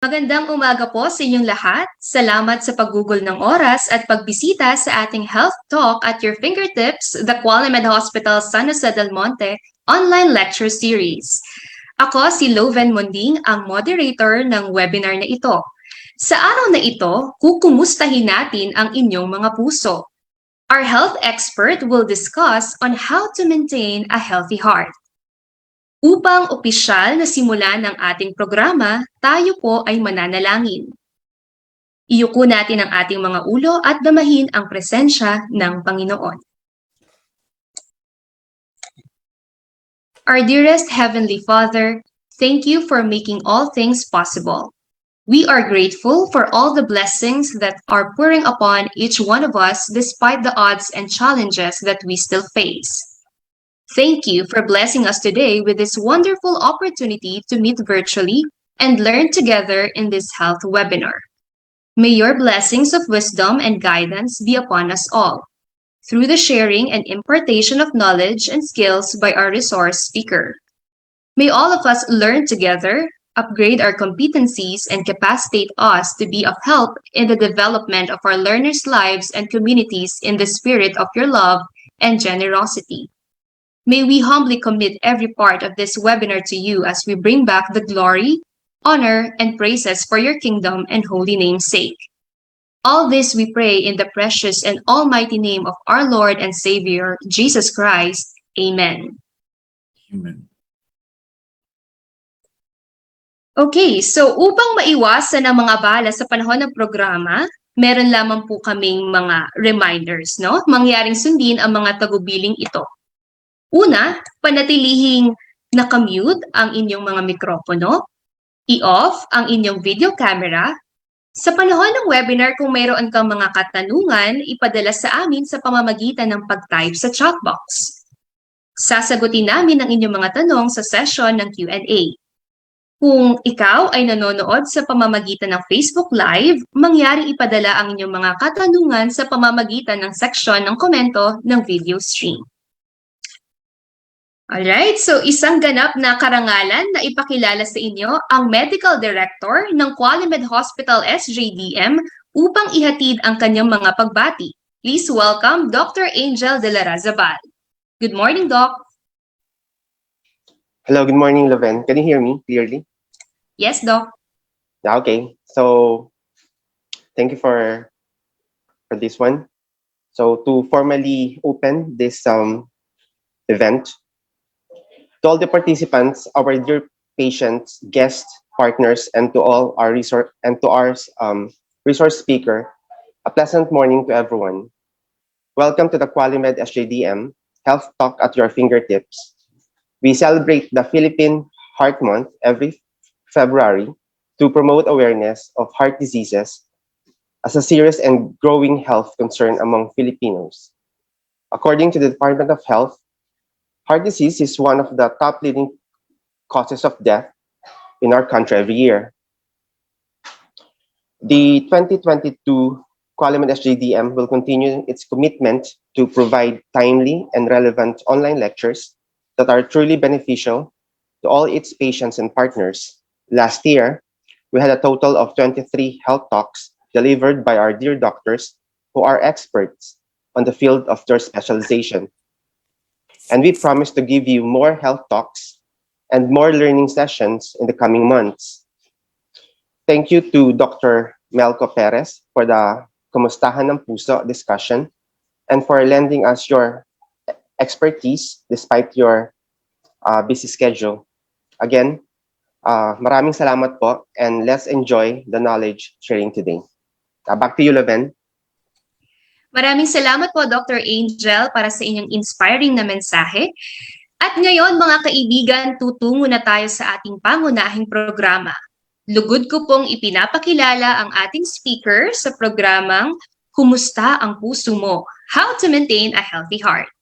Magandang umaga po sa inyong lahat. Salamat sa paggugol ng oras at pagbisita sa ating Health Talk at your fingertips, the QualiMed Hospital San Jose Del Monte online lecture series. Ako si Loven Monding, ang moderator ng webinar na ito. Sa araw na ito, kukumustahin natin ang inyong mga puso. Our health expert will discuss on how to maintain a healthy heart. Upang opisyal na simulan ng ating programa, tayo po ay mananalangin. Iyuko natin ang ating mga ulo at damahin ang presensya ng Panginoon. Our dearest Heavenly Father, thank you for making all things possible. We are grateful for all the blessings that are pouring upon each one of us despite the odds and challenges that we still face. Thank you for blessing us today with this wonderful opportunity to meet virtually and learn together in this health webinar. May your blessings of wisdom and guidance be upon us all, through the sharing and impartation of knowledge and skills by our resource speaker. May all of us learn together, upgrade our competencies, and capacitate us to be of help in the development of our learners' lives and communities in the spirit of your love and generosity. May we humbly commit every part of this webinar to you as we bring back the glory, honor, and praises for your kingdom and holy name's sake. All this we pray in the precious and almighty name of our Lord and Savior, Jesus Christ. Amen. Amen. Okay, so upang maiwasan ang mga abala sa panahon ng programa, meron lamang po kaming mga reminders, no? Mangyaring sundin ang mga tagubiling ito. Una, panatilihing nakamute ang inyong mga mikropono, i-off ang inyong video camera. Sa panahon ng webinar, kung mayroon kang mga katanungan, ipadala sa amin sa pamamagitan ng pag-type sa chat box. Sasagutin namin ang inyong mga tanong sa session ng Q&A. Kung ikaw ay nanonood sa pamamagitan ng Facebook Live, mangyaring ipadala ang inyong mga katanungan sa pamamagitan ng seksyon ng komento ng video stream. Alright, so isang ganap na karangalan na ipakilala sa inyo ang Medical Director ng QualiMed Hospital SJDM upang ihatid ang kanyang mga pagbati. Please welcome Dr. Angel de la Razabal. Good morning, Doc. Hello, good morning, Loven. Can you hear me clearly? Yes, Doc. Okay, so thank you for this one. So to formally open this event, to all the participants, our dear patients, guests, partners, and to all our resource speaker, a pleasant morning to everyone. Welcome to the QualiMed SJDM Health Talk at your fingertips. We celebrate the Philippine Heart Month every February to promote awareness of heart diseases as a serious and growing health concern among Filipinos. According to the Department of Health, heart disease is one of the top leading causes of death in our country every year. The 2022 QualiMed SJDM will continue its commitment to provide timely and relevant online lectures that are truly beneficial to all its patients and partners. Last year, we had a total of 23 health talks delivered by our dear doctors who are experts on the field of their specialization. And we promise to give you more health talks and more learning sessions in the coming months. Thank you to Dr. Melco Perez for the KUMUSTA Ang Puso discussion and for lending us your expertise despite your busy schedule. Again, maraming salamat po, and let's enjoy the knowledge sharing today. Back to you, Loven. Maraming salamat po, Dr. Angel, para sa inyong inspiring na mensahe. At ngayon, mga kaibigan, tutungo na tayo sa ating pangunahing programa. Lugod ko pong ipinapakilala ang ating speaker sa programang Kumusta ang Puso Mo? How to Maintain a Healthy Heart.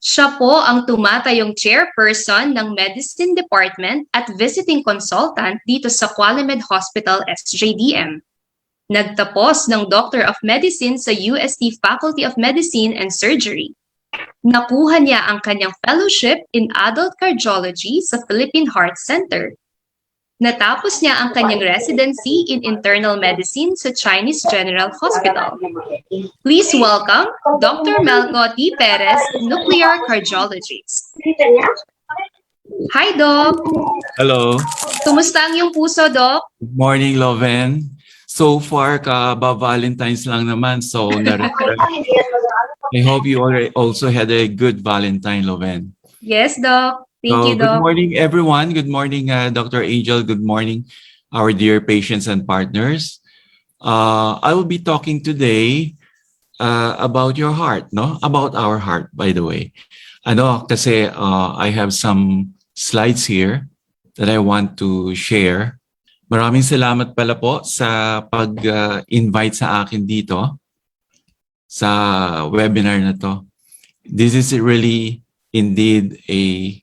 Siya po ang tumatayong chairperson ng Medicine Department at visiting consultant dito sa QualiMed Hospital SJDM. Nagtapos ng Doctor of Medicine sa UST Faculty of Medicine and Surgery. Nakuha niya ang kanyang fellowship in adult cardiology sa Philippine Heart Center Natapos niya ang kanyang residency in internal medicine sa Chinese General Hospital. Please welcome Dr. Melco T. Perez, Nuclear Cardiologist. Hi, Doc! Hello. Kumusta ang iyong puso, Doc? Good morning, Loven. So far, Valentine's lang naman, so na-refresh. I hope you also had a good Valentine, Loven. Yes, Doc. Thank you, Good Doc. morning, everyone. Good morning, Dr. Angel. Good morning, our dear patients and partners. I will be talking today about your heart, no? About our heart, by the way. Kasi I have some slides here that I want to share. Maraming salamat pala po sa pag-invite sa akin dito sa webinar na to. This is really indeed a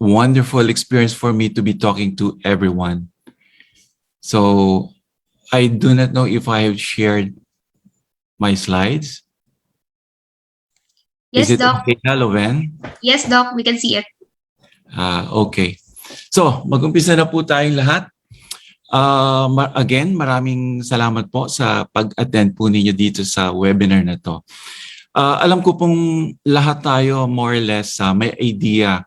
wonderful experience for me to be talking to everyone. So I do not know if I have shared my slides. Yes, Is it Doc. okay na, Loven? Yes, Doc. We can see it. Okay. So, mag-umpisa na po tayong lahat. Again, maraming salamat po sa pag-attend po ninyo dito sa webinar na to. Alam ko pong lahat tayo more or less may idea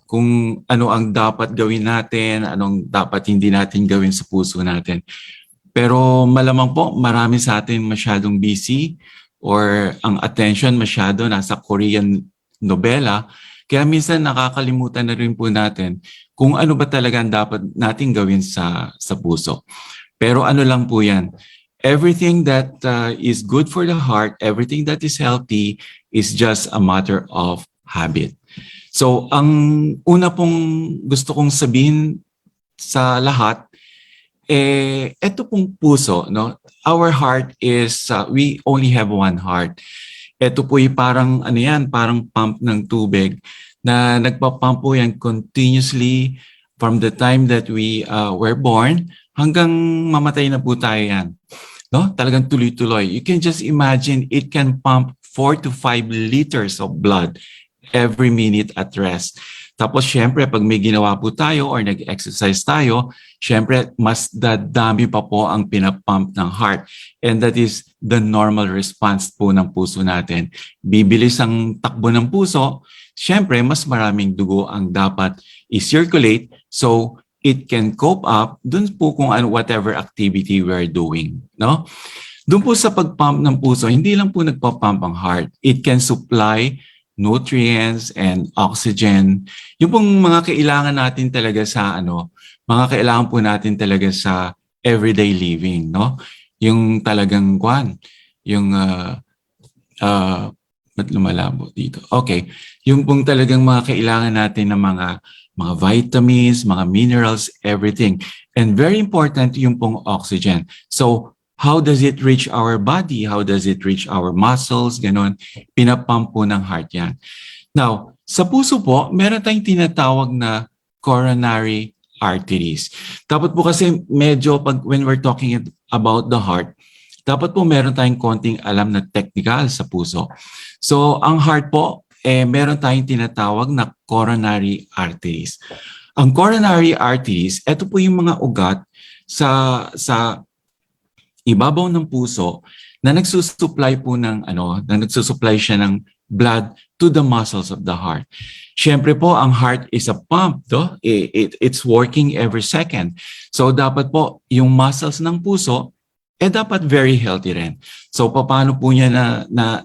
kung ano ang dapat gawin natin, anong dapat hindi natin gawin sa puso natin. Pero malamang po marami sa atin masyadong busy or ang attention masyado nasa Korean nobela. Kaya minsan nakakalimutan na rin po natin kung ano ba talaga ang dapat natin gawin sa puso. Pero ano lang po yan, everything that is good for the heart, everything that is healthy is just a matter of habit. So ang una pong gusto kong sabihin sa lahat, ito pong puso, no? Our heart is, we only have one heart. Ito po yung parang, parang pump ng tubig na nagpapump po yan continuously from the time that we were born hanggang mamatay na po tayo yan. No? Talagang tuloy-tuloy. You can just imagine it can pump 4 to 5 liters of blood every minute at rest. Tapos syempre pag may ginawa po tayo or nag-exercise tayo, syempre mas dadami pa po ang pinapump ng heart. And that is the normal response po ng puso natin. Bibilis ang takbo ng puso, syempre mas maraming dugo ang dapat i-circulate so it can cope up dun po kung ano whatever activity we're doing. No? Dun po sa pag-pump ng puso, hindi lang po nagpa-pump ang heart. It can supply nutrients and oxygen. Yung pong mga kailangan natin talaga sa mga kailangan po natin talaga sa everyday living, no? Yung talagang yung ba't lumalabo dito? Okay. Yung pong talagang mga kailangan natin ng mga vitamins, mga minerals, everything. And very important yung pong oxygen. So, how does it reach our body? How does it reach our muscles? Ganon. Pinapump po ng heart yan. Now, sa puso po, meron tayong tinatawag na coronary arteries. Dapat po kasi medyo when we're talking about the heart, dapat po meron tayong konting alam na technical sa puso. So, ang heart po, meron tayong tinatawag na coronary arteries. Ang coronary arteries, ito po yung mga ugat sa ibabaw ng puso na nagsusupply po na nagsusupply siya ng blood to the muscles of the heart. Siyempre po, ang heart is a pump, no? It's working every second. So dapat po, yung muscles ng puso, dapat very healthy rin. So paano po niya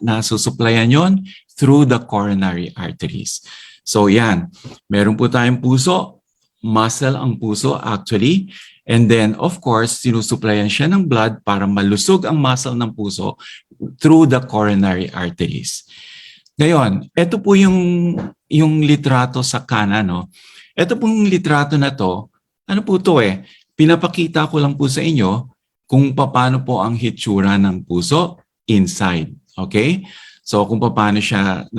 nasusupplyan yon? Through the coronary arteries. So yan, meron po tayong puso, muscle ang puso actually, and then, of course, sinusupplyan siya ng blood para malusog ang muscle ng puso through the coronary arteries. Ngayon, ito po yung litrato sa kanan. No? Ito pong litrato na to, ano po to pinapakita ko lang po sa inyo kung paano po ang hitsura ng puso inside. Okay? So, kung paano siya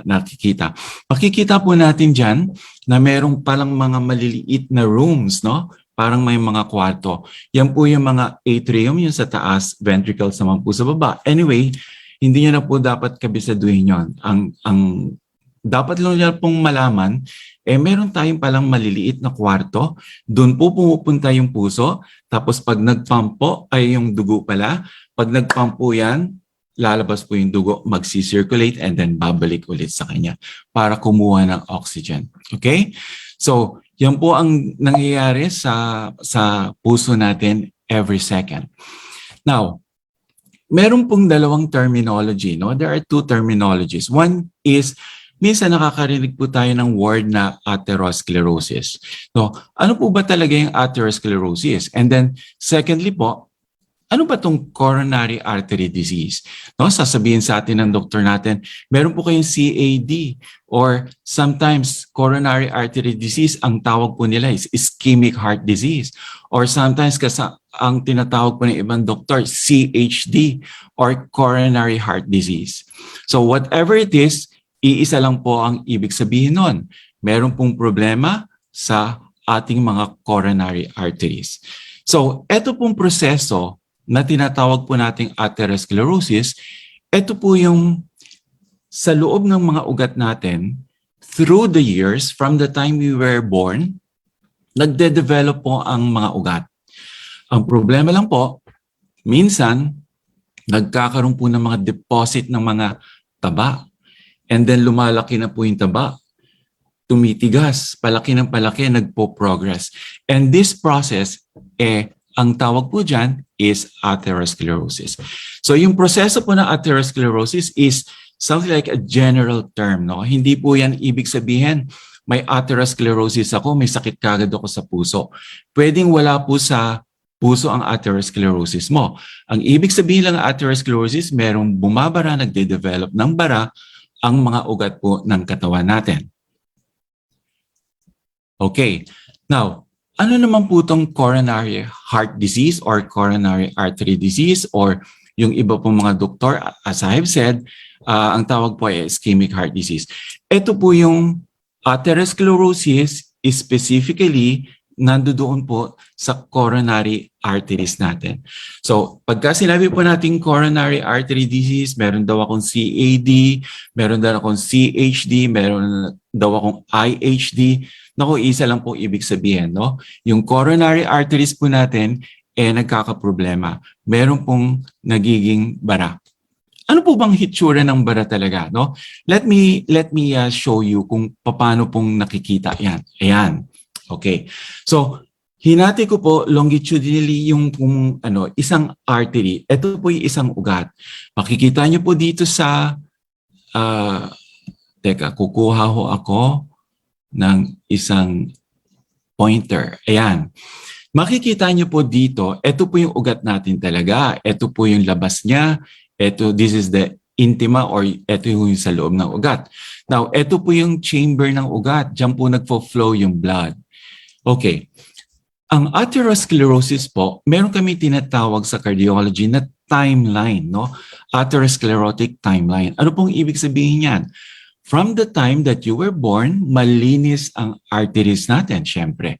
nakikita. Makikita po natin dyan na merong palang mga maliliit na rooms, no? Parang may mga kwarto. Yan po yung mga atrium, yung sa taas, ventricles naman po sa baba. Anyway, hindi nyo na po dapat kabisaduhin yon. Ang dapat lang niya pong malaman, meron tayong palang maliliit na kwarto. Doon po pumupunta yung puso. Tapos pag nag-pump po, ay yung dugo pala. Pag nag-pump po yan, lalabas po yung dugo, magsi-circulate and then babalik ulit sa kanya para kumuha ng oxygen. Okay? So, yan po ang nangyayari sa puso natin every second. Now, meron pong dalawang terminology. No? There are two terminologies. One is, minsan nakakarinig po tayo ng word na atherosclerosis. No, ano po ba talaga yung atherosclerosis? And then, secondly po, ano ba itong coronary artery disease? No, sasabihin sa atin ng doktor natin, meron po kayong CAD or sometimes coronary artery disease, ang tawag po nila is ischemic heart disease. Or sometimes ang tinatawag po ng ibang doktor, CHD or coronary heart disease. So whatever it is, iisa lang po ang ibig sabihin nun. Meron pong problema sa ating mga coronary arteries. So, eto pong proseso na tinatawag po nating atherosclerosis, ito po yung sa loob ng mga ugat natin, through the years, from the time we were born, nagde-develop po ang mga ugat. Ang problema lang po, minsan, nagkakaroon po ng mga deposit ng mga taba. And then lumalaki na po yung taba, tumitigas, palaki ng palaki, nagpo-progress. And this process, ang tawag po dyan is atherosclerosis. So yung proseso po ng atherosclerosis is something like a general term. No? Hindi po yan ibig sabihin, may atherosclerosis ako, may sakit kagad ako sa puso. Pwedeng wala po sa puso ang atherosclerosis mo. Ang ibig sabihin lang ng atherosclerosis, merong bumabara, nagde-develop ng bara, ang mga ugat po ng katawan natin. Okay. Now, ano naman po itong coronary heart disease or coronary artery disease or yung iba pong mga doktor, as I have said, ang tawag po ay ischemic heart disease. Ito po yung atherosclerosis specifically nandoon po sa coronary arteries natin. So, pagka sinabi po natin coronary artery disease, meron daw akong CAD, meron daw akong CHD, meron daw akong IHD. Naku, isa lang po ibig sabihin, no? Yung coronary arteries po natin, nagkakaproblema. Meron pong nagiging bara. Ano po bang hitsura ng bara talaga, no? Let me show you kung paano pong nakikita yan. Ayan. Okay. So, hinati ko po longitudinally yung isang artery. Ito po yung isang ugat. Makikita niyo po dito sa kukuha ho ako ng isang pointer. Ayan. Makikita niyo po dito, ito po yung ugat natin talaga. Ito po yung labas niya. This is the intima or ito yung sa loob ng ugat. Now, ito po yung chamber ng ugat. Diyan po nagfo-flow yung blood. Okay. Ang atherosclerosis po, meron kami tinatawag sa cardiology na timeline, no? Atherosclerotic timeline. Ano pong ibig sabihin yan? From the time that you were born, malinis ang arteries natin, syempre.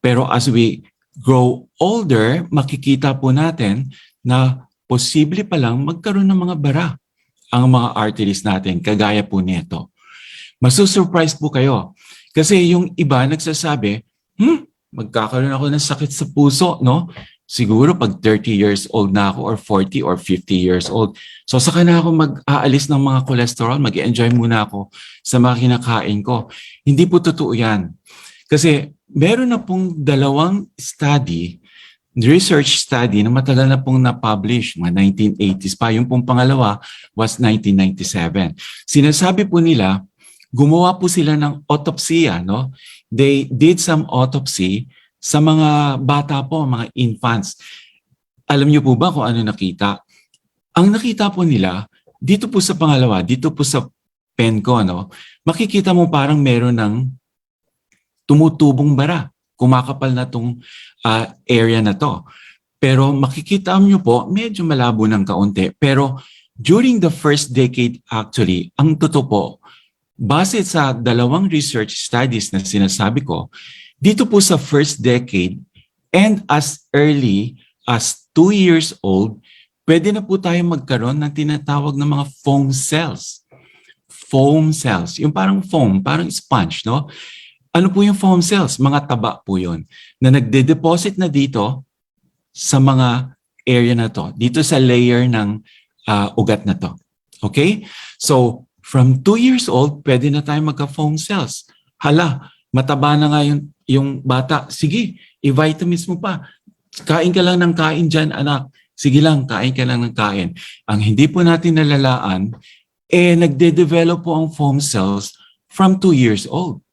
Pero as we grow older, makikita po natin na posible pa lang magkaroon ng mga bara ang mga arteries natin, kagaya po nito. Masusurprise po kayo. Kasi yung iba nagsasabi, magkakaroon ako ng sakit sa puso, no? Siguro pag 30 years old na ako or 40 or 50 years old. So saka na ako mag-aalis ng mga cholesterol, mag-enjoy muna ako sa mga kinakain ko. Hindi po totoo yan. Kasi meron na pong dalawang study, research study na matagal na pong na-publish, mga 1980s pa. Yung pong pangalawa was 1997. Sinasabi po nila, gumawa po sila ng autopsy, no? They did some autopsy sa mga bata po, mga infants. Alam niyo po ba kung ano nakita? Ang nakita po nila, dito po sa pangalawa, dito po sa pen ko, no? Makikita mo parang meron ng tumutubong bara. Kumakapal na tong area na to. Pero makikita niyo po, medyo malabo ng kaunti. Pero during the first decade actually, ang totoo po, base sa dalawang research studies na sinasabi ko, dito po sa first decade and as early as 2 years old, pwede na po tayo magkaroon ng tinatawag ng mga foam cells. foam cells. Yung parang foam, parang sponge, no? Ano po yung foam cells? Mga taba po yun na nagde-deposit na dito sa mga area na to, dito sa layer ng ugat na to. Okay? So, from 2 years old, pwede na tayo magka-foam cells. Hala, mataba na nga yung bata. Sige, i-vitamins mo pa. Kain ka lang ng kain dyan, anak. Sige lang, kain ka lang ng kain. Ang hindi po natin nalalaan, nagde-develop po ang foam cells from 2 years old.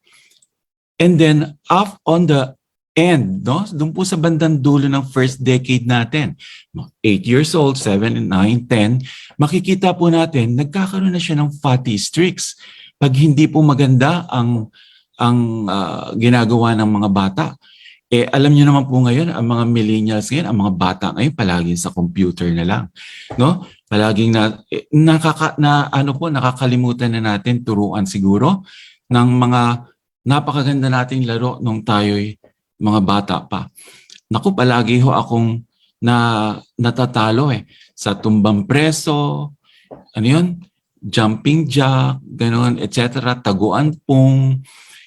And then, on the end, no? Doon po sa bandang dulo ng first decade natin, 8 years old, 7, 9, 10, makikita po natin, nagkakaroon na siya ng fatty streaks. Pag hindi po maganda ang ginagawa ng mga bata, alam niyo naman po ngayon, ang mga millennials ngayon, ang mga bata ngayon, palaging sa computer na lang. No? Palaging nakakalimutan na natin turuan siguro ng mga napakaganda nating laro nung tayo'y mga bata pa. Naku, palagi ho akong natatalo sa tumbang preso, ano yun? Jumping jack, gano'n, etc. Taguan pong.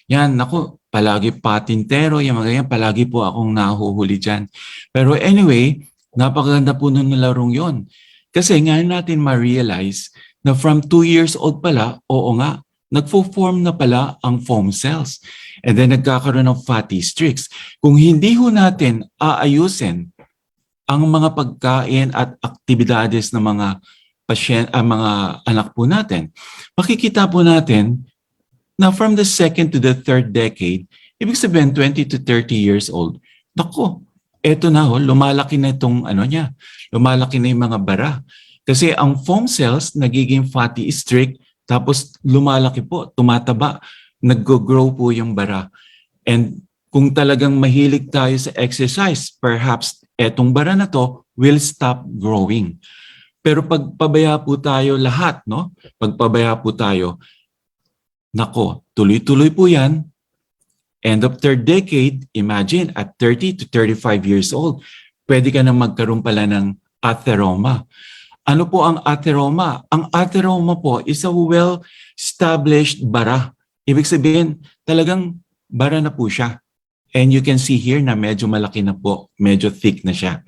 Yan, naku, palagi patintero, yung mga yan, palagi po akong nahuhuli dyan. Pero anyway, napakaganda po nung larong yon. Kasi ngayon natin ma-realize na from 2 years old pala, oo nga, nagfo-form na pala ang foam cells. And then nagkakaroon ng fatty streaks. Kung hindi ho natin aayusin ang mga pagkain at aktibidades ng mga mga anak po natin, makikita po natin na from the second to the third decade, ibig sabihin 20 to 30 years old, naku, eto na ho, lumalaki na itong lumalaki na yung mga bara. Kasi ang foam cells nagiging fatty streak, tapos lumalaki po, tumataba, nag-grow po yung bara. And kung talagang mahilig tayo sa exercise, perhaps etong bara na to will stop growing. Pero pagpabaya po tayo lahat, no? Pagpabaya po tayo, nako, tuloy-tuloy po yan. End of third decade, imagine at 30 to 35 years old, pwede ka na magkaroon pala ng atheroma. Ano po ang atheroma? Ang atheroma po is a well-established bara. Ibig sabihin, talagang bara na po siya. And you can see here na medyo malaki na po, medyo thick na siya.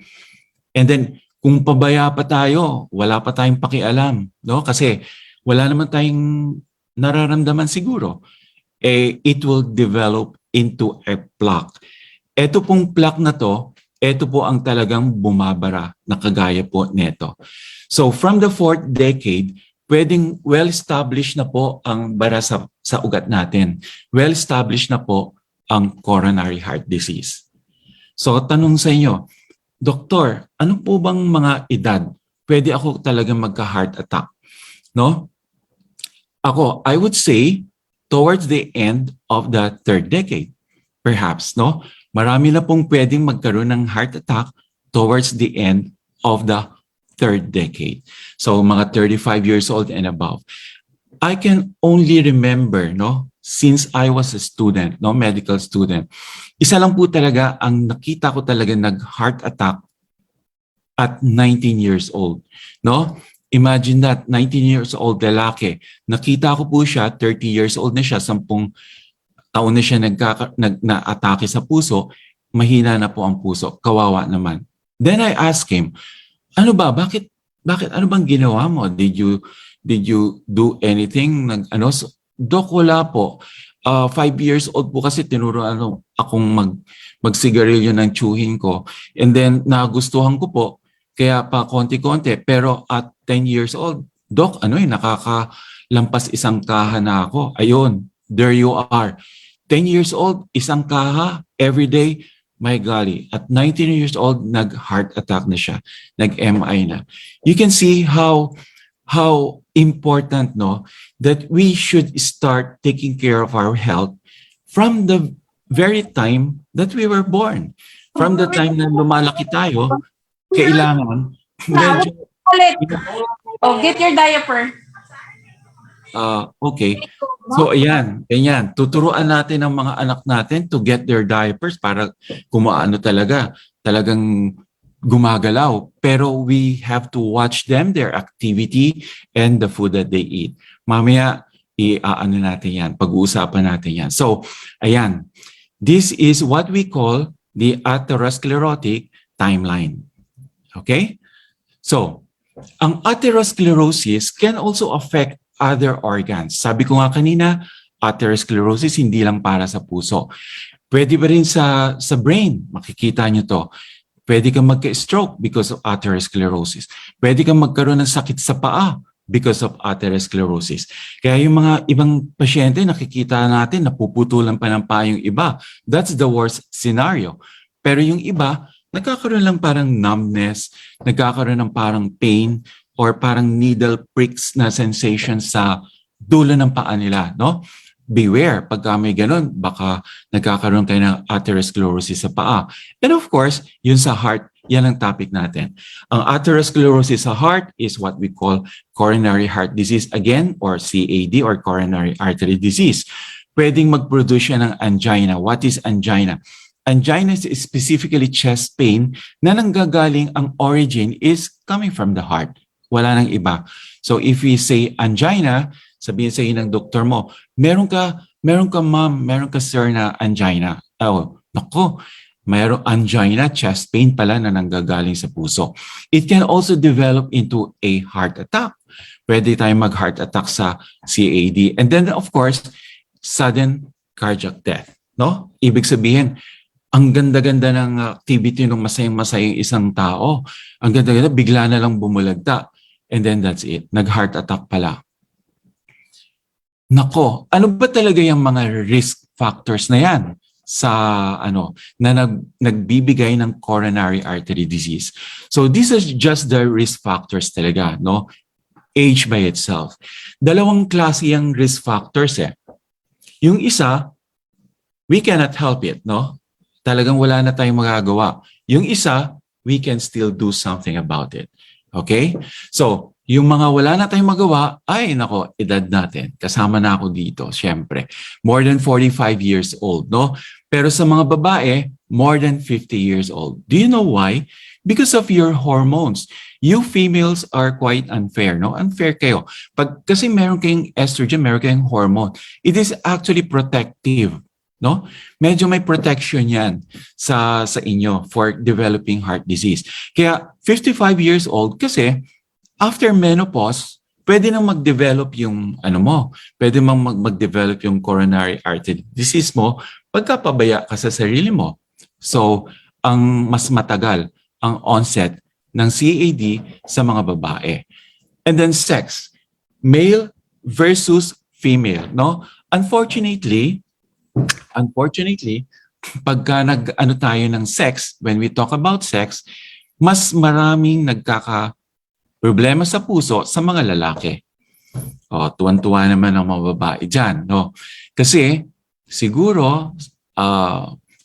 And then, kung pabaya pa tayo, wala pa tayong pakialam, no? Kasi wala naman tayong nararamdaman siguro. It will develop into a plaque. Ito pong plaque na to, ito po ang talagang bumabara na kagaya po neto. So from the fourth decade, pwedeng well-established na po ang bara sa ugat natin. Well-established na po ang coronary heart disease. So tanong sa inyo, Doktor, ano po bang mga edad pwede ako talagang magka-heart attack? No? Ako, I would say towards the end of the third decade. Perhaps, no? Marami na pong pwedeng magkaroon ng heart attack towards the end of the third decade. So mga 35 years old and above. I can only remember, no, since I was a student, no, medical student, isa lang po talaga ang nakita ko talaga nag-heart attack at 19 years old, no? Imagine that, 19 years old lalaki. Nakita ko po siya, 30 years old na siya, 10 taon na siya na-atake sa puso, mahina na po ang puso, kawawa naman. Then I asked him, ano ba, bakit ano bang ginawa mo? Did you do anything? Dok, wala po. 5 years old po kasi tinuruan akong magsigarilyo ng chewing ko. And then nagustuhan ko po, kaya pa konti-konti. Pero at 10 years old, Dok, nakakalampas isang kaha na ako. Ayun, there you are. 10 years old, isang kaha, every day. My golly, at 19 years old, nag-heart attack na siya. Nag-MI na. You can see how important, no, that we should start taking care of our health from the very time that we were born. From the time na lumalaki tayo, kailangan medyo... Oh, get your diaper. Okay. So ayan. Tuturuan natin ang mga anak natin to get their diapers para kumaano talagang gumagalaw. Pero we have to watch them, their activity, and the food that they eat. Mamaya, i-ano natin yan, pag-uusapan natin yan. So, ayan. This is what we call the atherosclerotic timeline. Okay? So, ang atherosclerosis can also affect other organs. Sabi ko nga kanina, atherosclerosis hindi lang para sa puso. Pwede ba rin sa brain? Makikita nyo to. Pwede kang magka-stroke because of atherosclerosis. Pwede kang magkaroon ng sakit sa paa because of atherosclerosis. Kaya yung mga ibang pasyente, nakikita natin, napuputulan pa ng paa yung iba. That's the worst scenario. Pero yung iba, nagkakaroon lang parang numbness, nagkakaroon ng parang pain, or parang needle pricks na sensation sa dulo ng paa nila, no? Beware, pagka may ganun, baka nagkakaroon kayo ng atherosclerosis sa paa. And of course, yun sa heart, yan ang topic natin. Ang atherosclerosis sa heart is what we call coronary heart disease again, or CAD, or coronary artery disease. Pwedeng mag-produce siya ng angina. What is angina? Angina is specifically chest pain na nanggagaling, ang origin is coming from the heart. Wala nang iba. So if we say angina, sabihin sa ng doktor mo, meron ka ma'am, meron ka sir na angina. Oh, nako, mayroong angina, chest pain pala na nanggagaling sa puso. It can also develop into a heart attack. Pwede tayong mag-heart attack sa CAD. And then of course, sudden cardiac death. No? Ibig sabihin, ang ganda-ganda ng activity ng masayang-masayang isang tao. Ang ganda-ganda, bigla na lang bumulagta. And then that's it. Nag-heart attack pala. Nako, ano ba talaga yung mga risk factors na yan sa na nagbibigay ng coronary artery disease? So this is just the risk factors talaga, no? Age by itself. Dalawang klase yung risk factors eh. Yung isa, we cannot help it, no? Talagang wala na tayong magagawa. Yung isa, we can still do something about it. Okay? So, yung mga wala na tayong magawa, ay nako, edad natin. Kasama na ako dito, syempre. More than 45 years old, no? Pero sa mga babae, more than 50 years old. Do you know why? Because of your hormones. You females are quite unfair, no? Unfair kayo. Kasi meron kayong estrogen, meron kayong hormone. It is actually protective, no? Medyo may protection yan sa inyo for developing heart disease. Kaya 55 years old kasi after menopause, pwede nang mag-develop yung pwede mag-develop yung coronary artery disease mo pagkapabaya ka sa sarili mo. So, ang mas matagal ang onset ng CAD sa mga babae. And then sex, male versus female, no? Unfortunately, pagka tayo ng sex, when we talk about sex, mas maraming problema sa puso sa mga lalaki. Tuwan-tuwa naman ang mga babae dyan, no? Kasi siguro,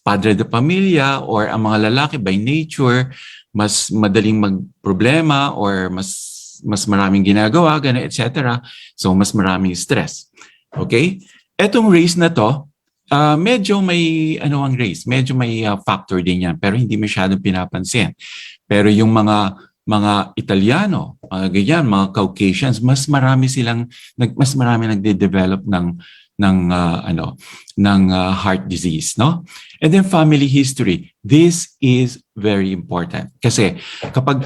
padre de pamilya or ang mga lalaki by nature, mas madaling magproblema or mas maraming ginagawa, gano'n, etc. So, mas maraming stress. Okay? Etong race na to, medyo may, ang race? Medyo may factor din yan, pero hindi masyadong pinapansin. Pero yung mga Italiano, mga ganyan, mga Caucasians, mas marami nagde-develop ng heart disease, no? And then family history. This is very important. Kasi kapag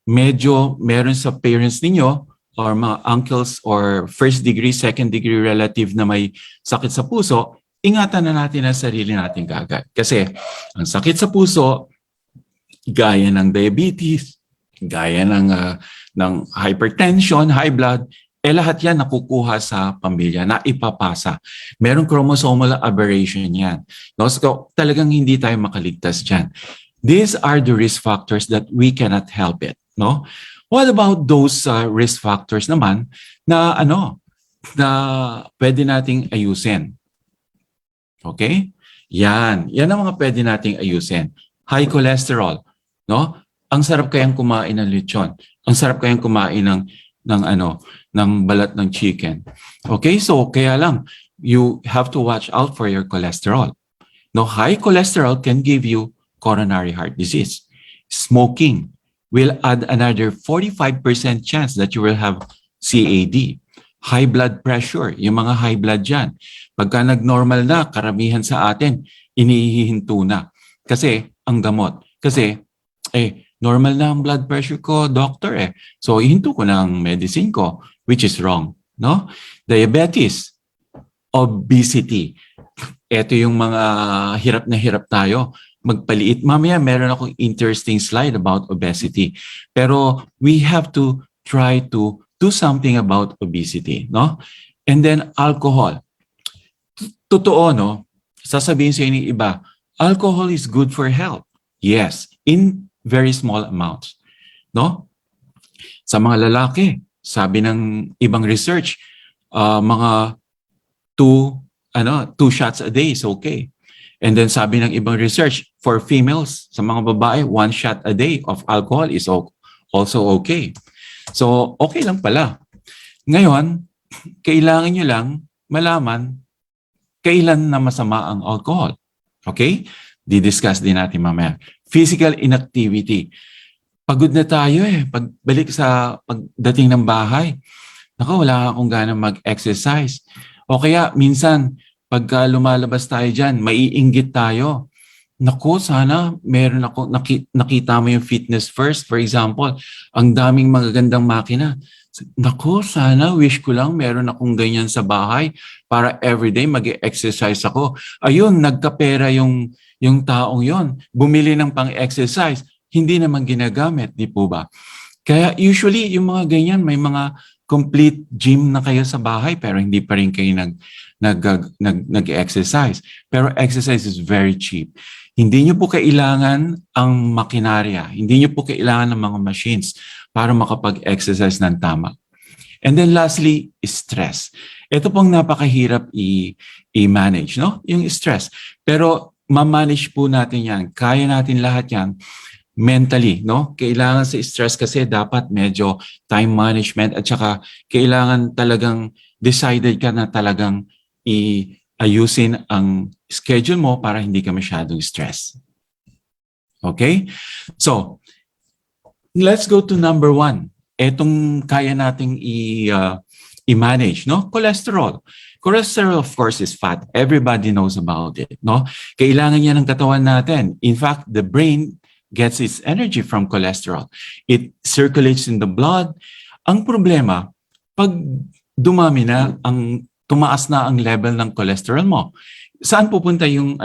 medyo meron sa parents ninyo or mga uncles or first degree, second degree relative na may sakit sa puso, ingatan na natin ang sarili natin kaagad. Kasi ang sakit sa puso, gaya ng diabetes, gaya ng hypertension, high blood, lahat yan nakukuha sa pamilya, na ipapasa. Merong chromosomal aberration yan. No? So talagang hindi tayo makaligtas dyan. These are the risk factors that we cannot help it. No? What about those risk factors naman na pwede nating ayusin? Okay? Yan ang mga pwede nating ayusin. High cholesterol, no? Ang sarap kayang kumain ng lechon. Ang sarap kayang kumain ng balat ng chicken. Okay? So kaya lang, you have to watch out for your cholesterol. No, high cholesterol can give you coronary heart disease. Smoking will add another 45% chance that you will have CAD. high blood pressure, yung mga high blood dyan. Pagka nag-normal na, karamihan sa atin, inihihinto na. Kasi, ang gamot. Kasi, normal na ang blood pressure ko, doctor eh. So, ihinto ko na ang medicine ko, which is wrong. No? Diabetes, obesity. Ito yung mga hirap na hirap tayo magpaliit. Mamaya meron akong interesting slide about obesity. Pero we have to try to do something about obesity, no? And then alcohol. Totoo, no? Sasabihin sa inyo iba, alcohol is good for health. Yes, in very small amounts, no? Sa mga lalaki, sabi ng ibang research, mga 2 shots a day is okay. And then sabi ng ibang research, for females, sa mga babae, 1 shot a day of alcohol is also okay. So, okay lang pala. Ngayon, kailangan nyo lang malaman kailan na masama ang alcohol. Okay? Didiscuss din natin mamaya. Physical inactivity. Pagod na tayo eh. Pagdating ng bahay, wala akong gana mag-exercise. O kaya, minsan, pagka lumalabas tayo dyan, maiinggit tayo. Naku, sana meron ako, nakita mo yung fitness first. For example, ang daming magagandang makina. Naku, sana wish ko lang meron akong ganyan sa bahay para everyday mag-exercise ako. Ayun, nagkapera yung taong yon. Bumili ng pang-exercise, hindi naman ginagamit, di po ba? Kaya usually, yung mga ganyan, may mga complete gym na kayo sa bahay pero hindi pa rin kayo nag-exercise. Pero exercise is very cheap. Hindi nyo po kailangan ang makinarya. Hindi nyo po kailangan ng mga machines para makapag-exercise ng tama. And then lastly, stress. Ito pong napakahirap i-manage, no? Yung stress. Pero ma-manage po natin yan. Kaya natin lahat yan mentally, no? Kailangan sa stress kasi dapat medyo time management at saka kailangan talagang decided ka na talagang ayusin ang schedule mo para hindi ka masyadong stress. Okay? So, let's go to number 1. Etong kaya nating i-manage, no? Cholesterol. Cholesterol, of course, is fat. Everybody knows about it, no? Kailangan yan ng katawan natin. In fact, the brain gets its energy from cholesterol. It circulates in the blood. Ang problema, pag dumami na, tumaas na ang level ng cholesterol mo, saan pupunta yung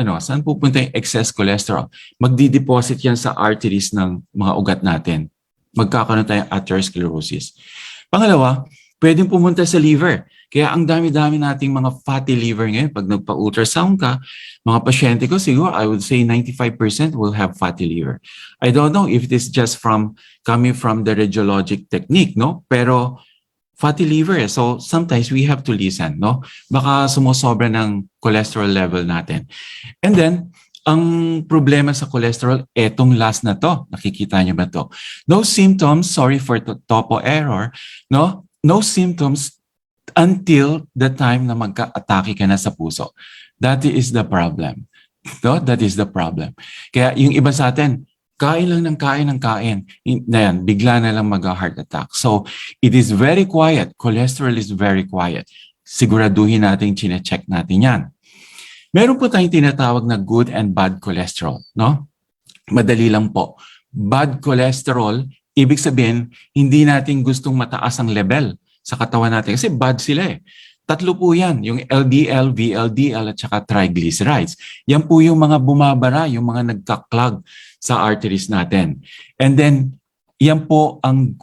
excess cholesterol? Magdi-deposit yan sa arteries ng mga ugat natin. Magkakaroon tayong atherosclerosis. Pangalawa, pwedeng pumunta sa liver. Kaya ang dami-dami nating mga fatty liver ngayon. Pag nagpa-ultrasound ka, mga pasyente ko, siguro I would say 95% will have fatty liver. I don't know if it is just coming from the radiologic technique, no? Pero fatty liver, so sometimes we have to listen, no? Baka sumusobra ng cholesterol level natin. And then, ang problema sa cholesterol, etong last na to. Nakikita niyo ba to? No symptoms, sorry for the topo error, no? No symptoms until the time na magka-atake ka na sa puso. That is the problem. No? That is the problem. Kaya yung iba sa atin, kain lang ng kain. Yan, bigla na lang mag-heart attack. So, it is very quiet. Cholesterol is very quiet. Siguraduhin natin, chine-check natin yan. Meron po tayong tinatawag na good and bad cholesterol. No? Madali lang po. Bad cholesterol, ibig sabihin, hindi natin gustong mataas ang level sa katawan natin. Kasi bad sila eh. 3 po yan. Yung LDL, VLDL at saka triglycerides. Yan po yung mga bumabara, yung mga nagka-clog sa arteries natin. And then, yan po ang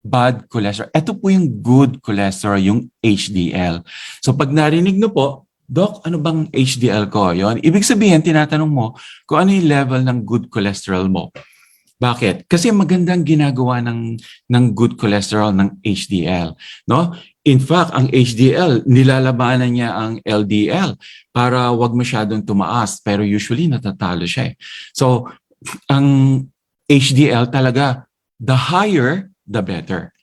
bad cholesterol. Ito po yung good cholesterol, yung HDL. So pag narinig nyo po, Doc, ano bang HDL ko? Yon. Ibig sabihin, tinatanong mo kung ano yung level ng good cholesterol mo. Bakit? Kasi magandang ginagawa ng good cholesterol ng HDL. No? In fact, ang HDL, nilalabanan niya ang LDL para wag masyadong tumaas. Pero usually, natatalo siya. So, ang HDL talaga, the higher, the better.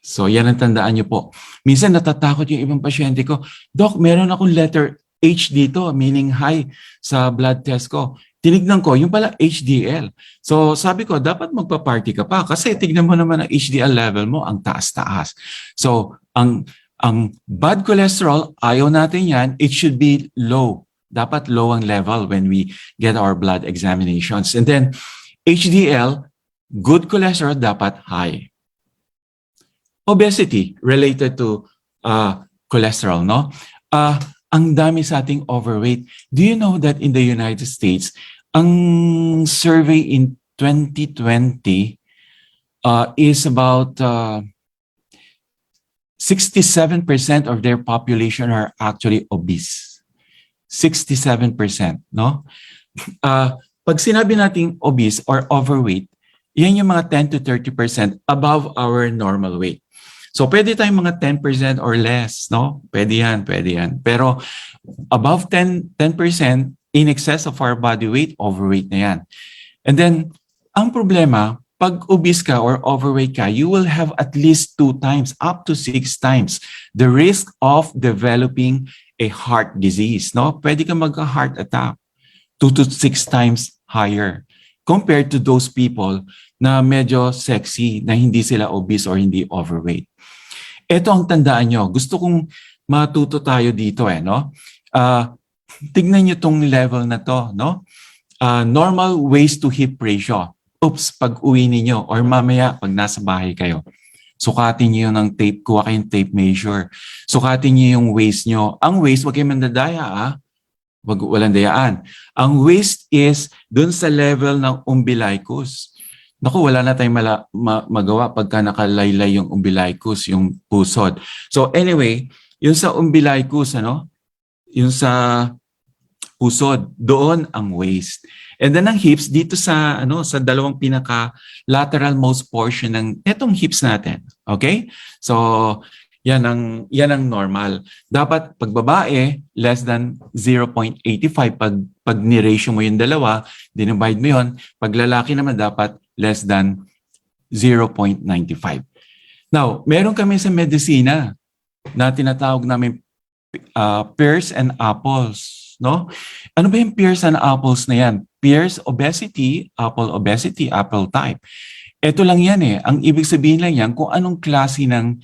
So, yan ang tandaan niyo po. Minsan natatakot yung ibang pasyente ko, Doc, meron akong letter H dito, meaning high sa blood test ko. Tinignan ko, yung pala HDL. So, sabi ko, dapat magpa-party ka pa kasi tignan mo naman ang HDL level mo, ang taas-taas. So, ang Ang bad cholesterol, ayaw natin yan. It should be low. Dapat low ang level when we get our blood examinations. And then HDL, good cholesterol, dapat high. Obesity related to cholesterol, no? Ang dami sa ating overweight. Do you know that in the United States, ang survey in 2020 is about 67% of their population are actually obese. 67%, no? Pag sinabi nating obese or overweight, yan yung mga 10 to 30% above our normal weight. So pwede tayong mga 10% or less, no? Pwede yan, pwede yan. Pero above 10% in excess of our body weight, overweight na yan. And then, ang problema, pag obese ka or overweight ka, you will have at least 2 times, up to 6 times the risk of developing a heart disease, no? Pwede ka magka-heart attack 2 to 6 times higher compared to those people na medyo sexy, na hindi sila obese or hindi overweight. Ito ang tandaan nyo. Gusto kong matuto tayo dito no? Tignan nyo tong level na to, no? Normal waist to hip ratio. Oops, pag uwi ninyo or mamaya pag nasa bahay kayo, sukatin nyo ng tape, kuha kayong tape measure. Sukatin nyo yung waist nyo. Ang waist, wag kayong mandadaya, walang dayaan. Ang waist is dun sa level ng umbilicus. Naku, wala na tayong magawa pagka nakalaylay yung umbilicus, yung pusod. So anyway, yung sa umbilicus, yung sa pusod, doon ang waist. And then ang hips dito sa sa dalawang pinaka lateral most portion ng etong hips natin. Okay? So yan ang normal. Dapat pag babae less than 0.85 pag ni-ratio mo yung dalawa, dinivide mo yon. Pag lalaki naman dapat less than 0.95. Now, meron kami sa medisina na tinatawag namin pears and apples, no? Ano ba yung pears and apples na yan? Pears obesity, apple type. Ito lang yan Ang ibig sabihin lang yan kung anong klase ng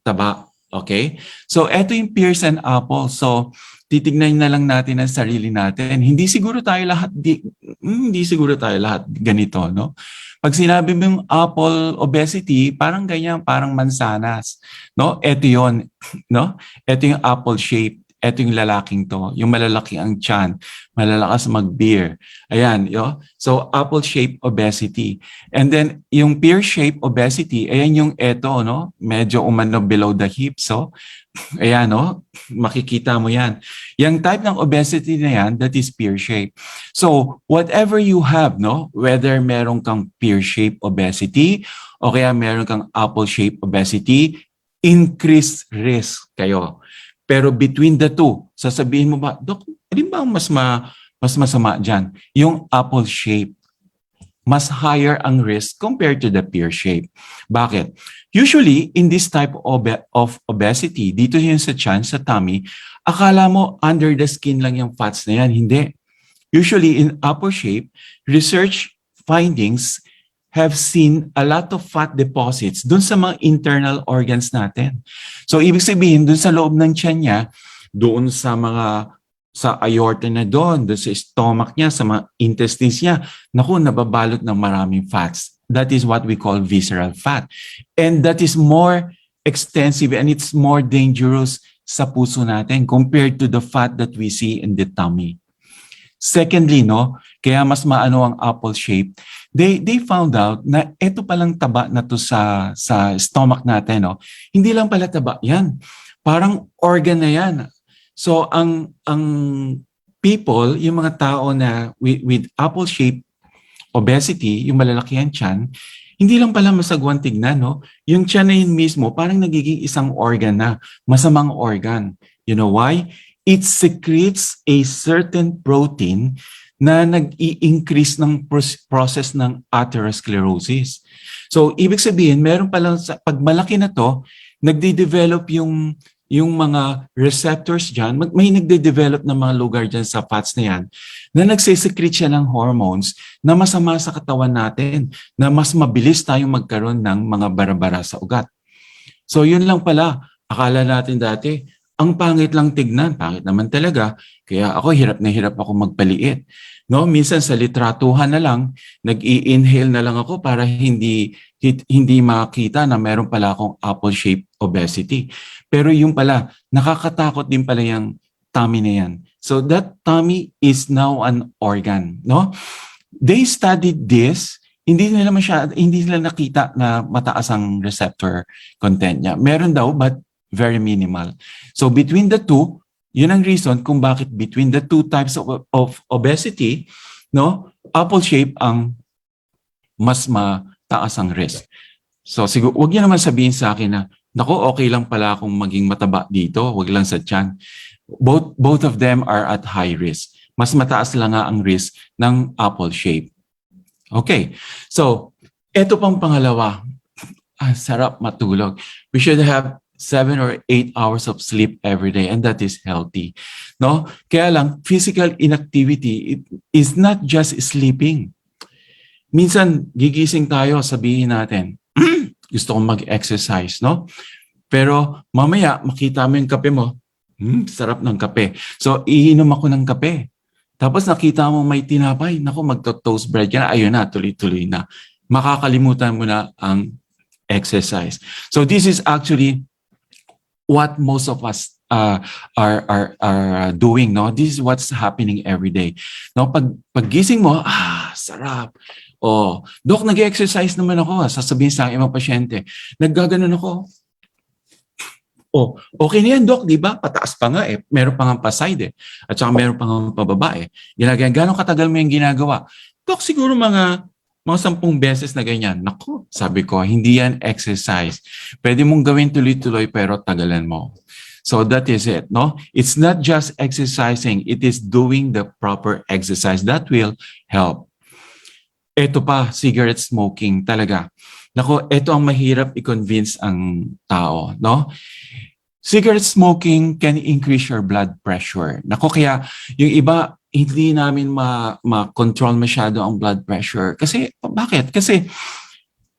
taba. Okay? So, ito yung pears and apples. So, titignan na lang natin ang sarili natin. Hindi siguro tayo lahat ganito, no? Pag sinabi mo yung apple obesity, parang ganyan, parang mansanas, no? Ito 'yon, no? Ito yung apple shape. Ito yung lalaking to, yung malalaki ang tiyan, malalakas mag-beer. Ayan, so apple-shaped obesity. And then yung pear-shaped obesity, ayan yung eto, no? Medyo umano below the hips, so ayan, no? Makikita mo yan. Yung type ng obesity na yan, that is pear-shaped. So whatever you have, no? Whether meron kang pear-shaped obesity o kaya meron kang apple-shaped obesity, increased risk kayo. Pero between the two, sasabihin mo ba, Dok, alin ba ang mas masama dyan? Yung apple shape. Mas higher ang risk compared to the pear shape. Bakit? Usually, in this type of obesity, dito yun sa tiyan, sa tummy, akala mo under the skin lang yung fats na yan. Hindi. Usually, in apple shape, research findings have seen a lot of fat deposits dun sa mga internal organs natin. So, ibig sabihin, dun sa loob ng tiyan niya, doon sa aorta na doon sa stomach niya, sa mga intestines niya, naku, nababalot ng maraming fats. That is what we call visceral fat. And that is more extensive and it's more dangerous sa puso natin compared to the fat that we see in the tummy. Secondly, kaya mas maano ang apple shape, they found out na ito palang taba na to sa stomach natin, hindi lang pala taba yan. Parang organ na yan. So ang people, yung mga tao na with apple shape obesity, yung malalaki ang tiyan, hindi lang pala masagwan tignan, Yung tiyan na yun mismo, parang nagiging isang organ na, masamang organ. You know why? It secretes a certain protein na nag-i-increase ng process ng atherosclerosis. So, ibig sabihin, meron palang, pag malaki na to, nagde-develop yung mga receptors dyan, may nagde-develop ng mga lugar dyan sa fats na yan, na nagsisecrete siya ng hormones na masama sa katawan natin, na mas mabilis tayong magkaroon ng mga bara-bara sa ugat. So, yun lang pala. Akala natin dati, ang pangit lang tignan, pangit naman talaga. Kaya ako, hirap na hirap ako magpaliit. No, minsan sa litratuhan na lang, nag-i-inhale na lang ako para hindi makita na meron pala akong apple-shaped obesity. Pero yung pala, nakakatakot din pala yung tummy na yan. So that tummy is now an organ, no? They studied this, hindi nila nakita na mataas ang receptor content niya. Meron daw, but very minimal. So between the two, yun ang reason kung bakit between the two types of obesity, no, apple shape ang mas mataas ang risk. So siguro, wag niyo naman sabihin sa akin na, nako, okay lang pala akong maging mataba dito, wag lang sa tiyan. Both of them are at high risk. Mas mataas lang nga ang risk ng apple shape. Okay. So, eto pang pangalawa. Sarap matulog. We should have 7 or 8 hours of sleep every day, and that is healthy. No? Kaya lang, physical inactivity, it is not just sleeping. Minsan, gigising tayo, sabihin natin, gusto kong mag-exercise, no? Pero mamaya, makita mo yung kape mo, sarap ng kape. So, iinom ako ng kape. Tapos nakita mo may tinapay, naku, magto-toast bread ka na, ayun na, tuloy-tuloy na. Makakalimutan mo na ang exercise. So, this is actually what most of us are doing, no? This is what's happening every day. No, paggising mo, sarap. Oh, Dok, nag-exercise naman ako. Sasabihin sa aking mga pasyente, naggaganon ako. Oh, okay na yan, Dok, di ba? Pataas pa nga eh. Meron pa nga pa-side eh. At saka meron pa nga pababa eh. Gano'ng katagal mo yung ginagawa? Dok, siguro mga 10 beses na ganyan. Naku, sabi ko, hindi yan exercise. Pwede mong gawin tuloy-tuloy pero tagalan mo. So that is it, no? It's not just exercising, it is doing the proper exercise. That will help. Ito pa, cigarette smoking talaga. Naku, ito ang mahirap i-convince ang tao, no? Cigarette smoking can increase your blood pressure. Naku, kaya yung iba, hindi namin ma-control masyado ang blood pressure. Kasi, bakit? Kasi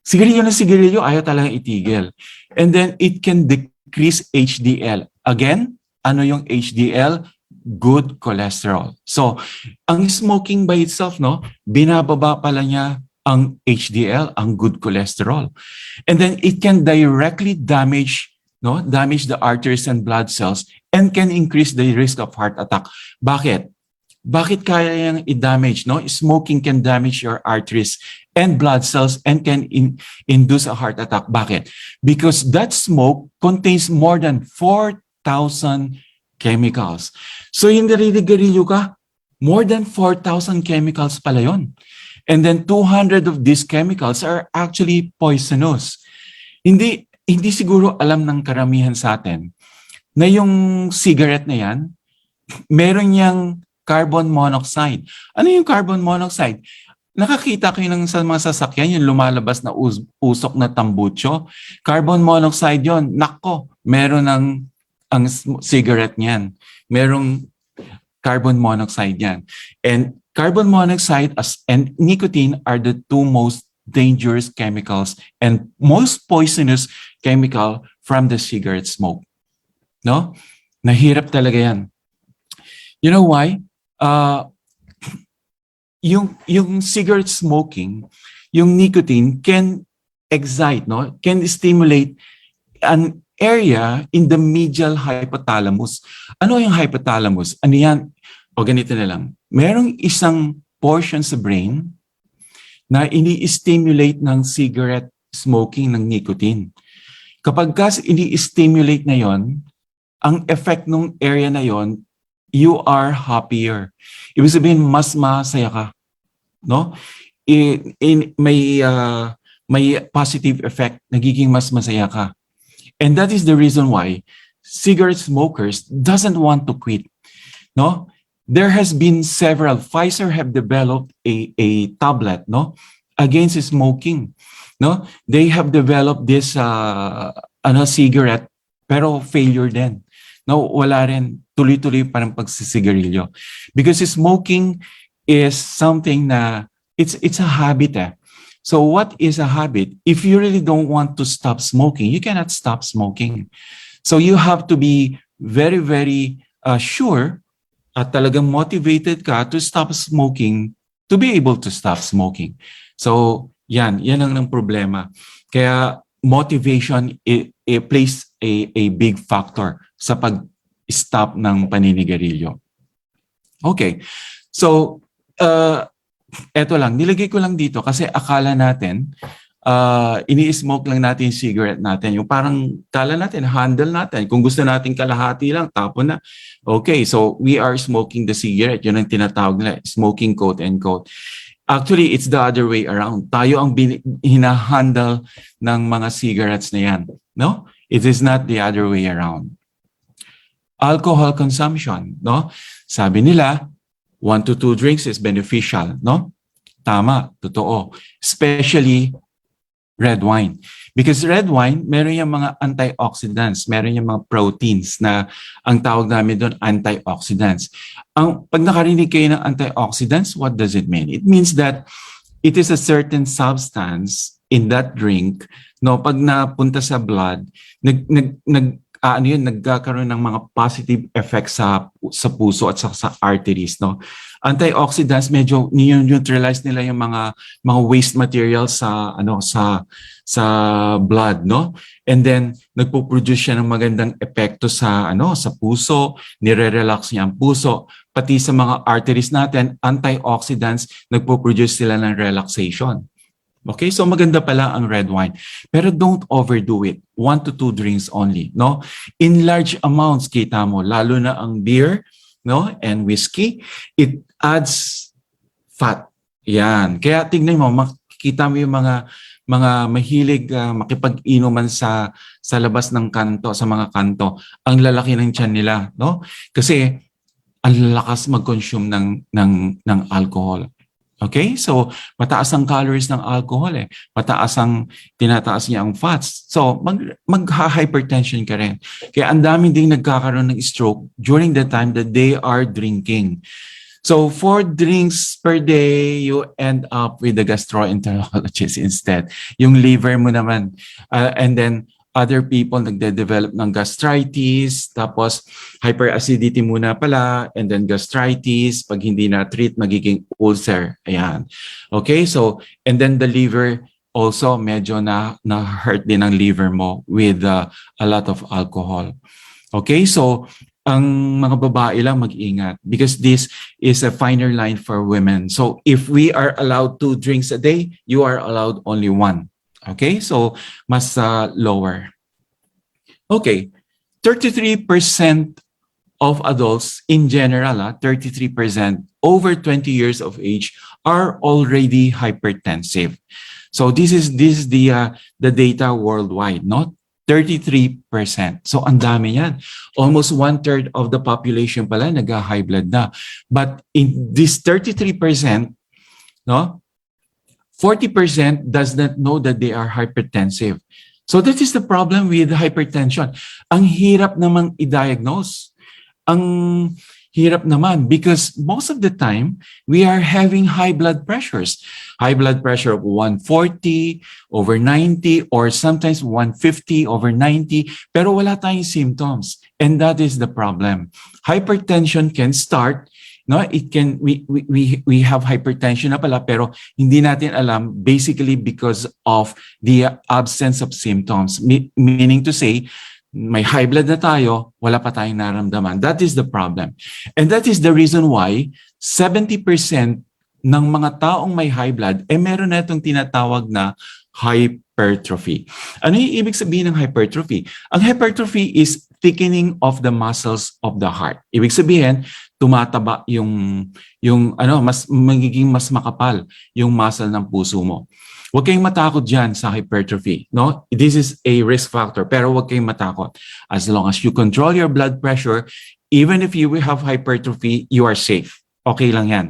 sigarilyo, ayaw talagang itigil. And then, it can decrease HDL. Again, ano yung HDL? Good cholesterol. So, ang smoking by itself, no, binababa pala niya ang HDL, ang good cholesterol. And then, it can directly damage the arteries and blood cells and can increase the risk of heart attack. Bakit? Bakit kaya yang i-damage, no? Smoking can damage your arteries and blood cells and can induce a heart attack. Bakit? Because that smoke contains more than 4,000 chemicals. So yung narinig-garilyo ka, more than 4,000 chemicals pala yun. And then 200 of these chemicals are actually poisonous. Hindi siguro alam ng karamihan sa atin na yung cigarette na yan, meron niyang carbon monoxide. Ano yung carbon monoxide? Nakakita kayo sa mga sasakyan, yung lumalabas na usok na tambucho. Carbon monoxide yon. Nako, meron ang cigarette niyan. Merong carbon monoxide yan. And carbon monoxide and nicotine are the two most dangerous chemicals and most poisonous chemical from the cigarette smoke. No? Nahirap talaga yan. You know why? Yung cigarette smoking, yung nicotine can excite, no? Can stimulate an area in the medial hypothalamus. Ano yung hypothalamus? Ano yan? O ganito na lang. Merong isang portion sa brain na ini-stimulate ng cigarette smoking ng nicotine. Kapag ini-stimulate na yon, ang effect ng area na yon, you are happier. Ibig sabihin, mas masaya ka. No? May positive effect, nagiging mas masaya ka. And that is the reason why cigarette smokers doesn't want to quit. No? There has been several. Pfizer have developed a tablet, no, against smoking. No, they have developed this cigarette, pero failure din. No, wala rin, tuloy-tuloy parang pagsisigarilyo. Because smoking is something na it's a habit. So what is a habit? If you really don't want to stop smoking, you cannot stop smoking. So you have to be very, very sure at talagang motivated ka to stop smoking, to be able to stop smoking. So yan ang problema. Kaya motivation plays a big factor sa pag-stop ng paninigarilyo. Okay. So, eto lang, nilagay ko lang dito kasi akala natin, ini-smoke lang natin yung cigarette natin. Yung parang kala natin, handle natin. Kung gusto natin kalahati lang, tapon na. Okay, so we are smoking the cigarette. Yun ang tinatawag nila, smoking quote and quote. Actually, it's the other way around. Tayo ang hinahandle ng mga cigarettes na yan. No? It is not the other way around. Alcohol consumption, no? Sabi nila, 1 to 2 drinks is beneficial, no? Tama, totoo. Especially red wine. Because red wine, meron yung mga antioxidants, meron yung mga proteins na ang tawag namin doon antioxidants. Pag nakarinig kayo ng antioxidants, what does it mean? It means that it is a certain substance in that drink, no, pag napunta sa blood, nagkakaroon ng mga positive effects sa puso at sa arteries, no. Antioxidants, medyo neutralize nila yung mga waste materials sa blood, no. And then nagpo-produce siya ng magandang epekto sa puso, nire-relax niya ang puso, pati sa mga arteries natin, antioxidants, nagpo-produce sila ng relaxation. Okay, so maganda pala ang red wine. Pero don't overdo it. 1 to 2 drinks only, no? In large amounts, kita mo, lalo na ang beer, no, and whiskey, it adds fat. Yan. Kaya tingnan mo, makikita mo yung mga mahilig makipag-inuman sa labas ng kanto, sa mga kanto. Ang lalaki ng tiyan nila, no? Kasi ang lakas mag-consume ng alcohol. Okay? So, mataas ang calories ng alcohol eh. Tinataas niya ang fats. So, mag-hypertension ka rin. Kaya ang dami ding nagkakaroon ng stroke during the time that they are drinking. So, 4 drinks per day, you end up with a gastroenterologist instead. Yung liver mo naman. And then, other people nagde-develop ng gastritis, tapos hyperacidity muna pala, and then gastritis, pag hindi na-treat, magiging ulcer. Ayan. Okay, so, and then the liver also medyo na-hurt din ang liver mo with a lot of alcohol. Okay, so, ang mga babae lang mag-ingat because this is a finer line for women. So, if we are allowed 2 drinks a day, you are allowed only 1. Okay, so mas lower. Okay, 33% of adults in general, 33% over 20 years of age are already hypertensive. So this is the data worldwide, no? 33%. So ang dami yan. Almost 1/3 of the population pala nag-high blood na. But in this 33%, no? 40% does not know that they are hypertensive. So that is the problem with hypertension. Ang hirap namang i-diagnose. Ang hirap naman because most of the time, we are having high blood pressures. High blood pressure of 140 over 90 or sometimes 150 over 90 pero wala tayong symptoms. And that is the problem. Hypertension can start. No, it can we have hypertension na pala pero hindi natin alam basically because of the absence of symptoms. Meaning to say, may high blood na tayo, wala pa tayong naramdaman. That is the problem. And that is the reason why 70% ng mga taong may high blood meron na itong tinatawag na hypertrophy. Ano yung ibig sabihin ng hypertrophy? Ang hypertrophy is thickening of the muscles of the heart. Ibig sabihin, tumataba yung magiging mas makapal yung muscle ng puso mo. Huwag kayong matakot dyan sa hypertrophy. No? This is a risk factor, pero huwag kayong matakot. As long as you control your blood pressure, even if you will have hypertrophy, you are safe. Okay lang yan.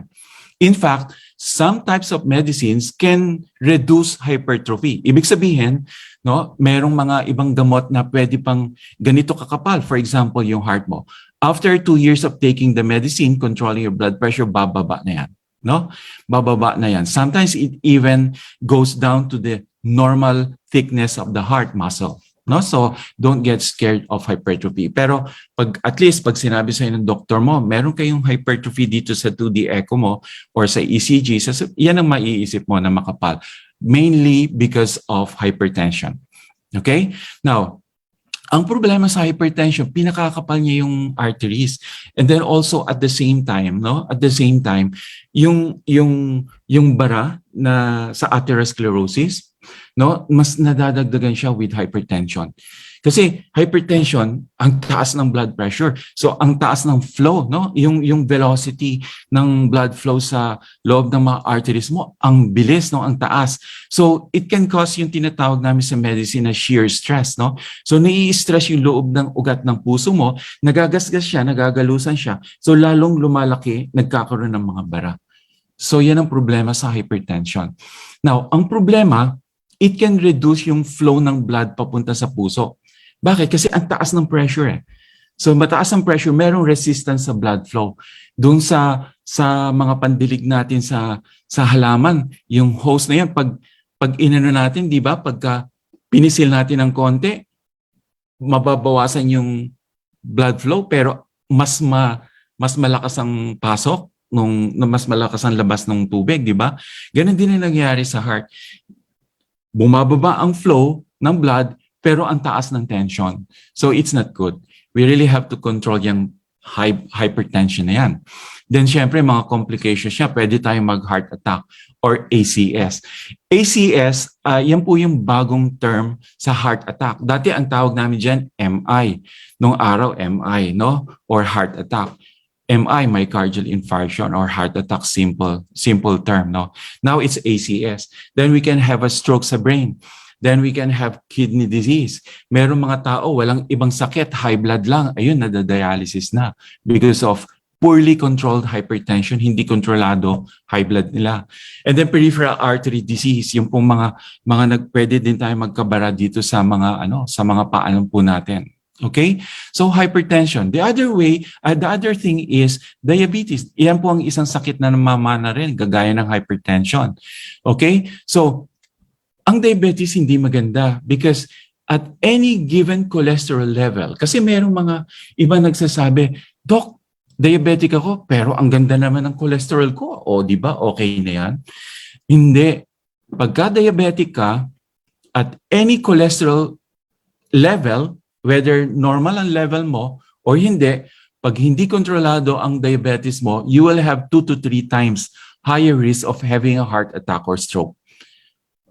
In fact, some types of medicines can reduce hypertrophy. Ibig sabihin, no, merong mga ibang gamot na pwede pang ganito kakapal. For example, yung heart mo. After 2 years of taking the medicine, controlling your blood pressure, bababa na yan. No? Bababa na yan. Sometimes it even goes down to the normal thickness of the heart muscle. No? So, don't get scared of hypertrophy. Pero at least pag sinabi sa'yo ng doktor mo, meron kayong hypertrophy dito sa 2D echo mo or sa ECG, yan ang maiisip mo na makapal. Mainly because of hypertension. Okay? Now, ang problema sa hypertension, pinakakapal niya yung arteries. And then also at the same time, yung bara na sa atherosclerosis, mas nadadagdagan siya with hypertension. Kasi hypertension, ang taas ng blood pressure. So ang taas ng flow, yung velocity ng blood flow sa loob ng mga arteries mo, ang bilis, ang taas. So it can cause yung tinatawag namin sa medicine na shear stress. So nai-stress yung loob ng ugat ng puso mo, nagagasgas siya, nagagalusan siya. So lalong lumalaki, nagkakaroon ng mga bara. So yan ang problema sa hypertension. Now, ang problema, it can reduce yung flow ng blood papunta sa puso. Bakit? Kasi ang taas ng pressure eh. So mataas ang pressure, merong resistance sa blood flow. Doon sa mga pandilig natin sa halaman, yung hose na yan, pag inano natin, di ba? Pagka pinisil natin ng konti, mababawasan yung blood flow, pero mas malakas ang pasok, mas malakas ang labas ng tubig, di ba? Ganun din ang nangyayari sa heart. Bumababa ang flow ng blood, pero ang taas ng tension. So it's not good. We really have to control yung hypertension na yan. Then syempre mga complications siya, pwede tayong mag-heart attack or ACS. ACS, yan po yung bagong term sa heart attack. Dati ang tawag namin dyan, MI. Nung araw, MI, or heart attack. MI, myocardial infarction or heart attack, simple term. Now it's ACS. Then we can have a stroke sa brain. Then we can have kidney disease. Meron mga tao, walang ibang sakit, high blood lang. Ayun, nadadialysis na because of poorly controlled hypertension, hindi kontrolado high blood nila. And then peripheral artery disease, yung pong mga pwede din tayo magkabara dito sa mga paalam po natin. Okay? So hypertension. The other thing is diabetes. Iyan po ang isang sakit na namamana rin, gagaya ng hypertension. Okay? So ang diabetes hindi maganda because at any given cholesterol level, kasi merong mga iba nagsasabi, Doc, diabetic ako pero ang ganda naman ng cholesterol ko. O di ba okay na yan? Hindi. Pagka diabetic ka, at any cholesterol level, whether normal ang level mo or hindi, pag hindi kontrolado ang diabetes mo, you will have 2 to 3 times higher risk of having a heart attack or stroke.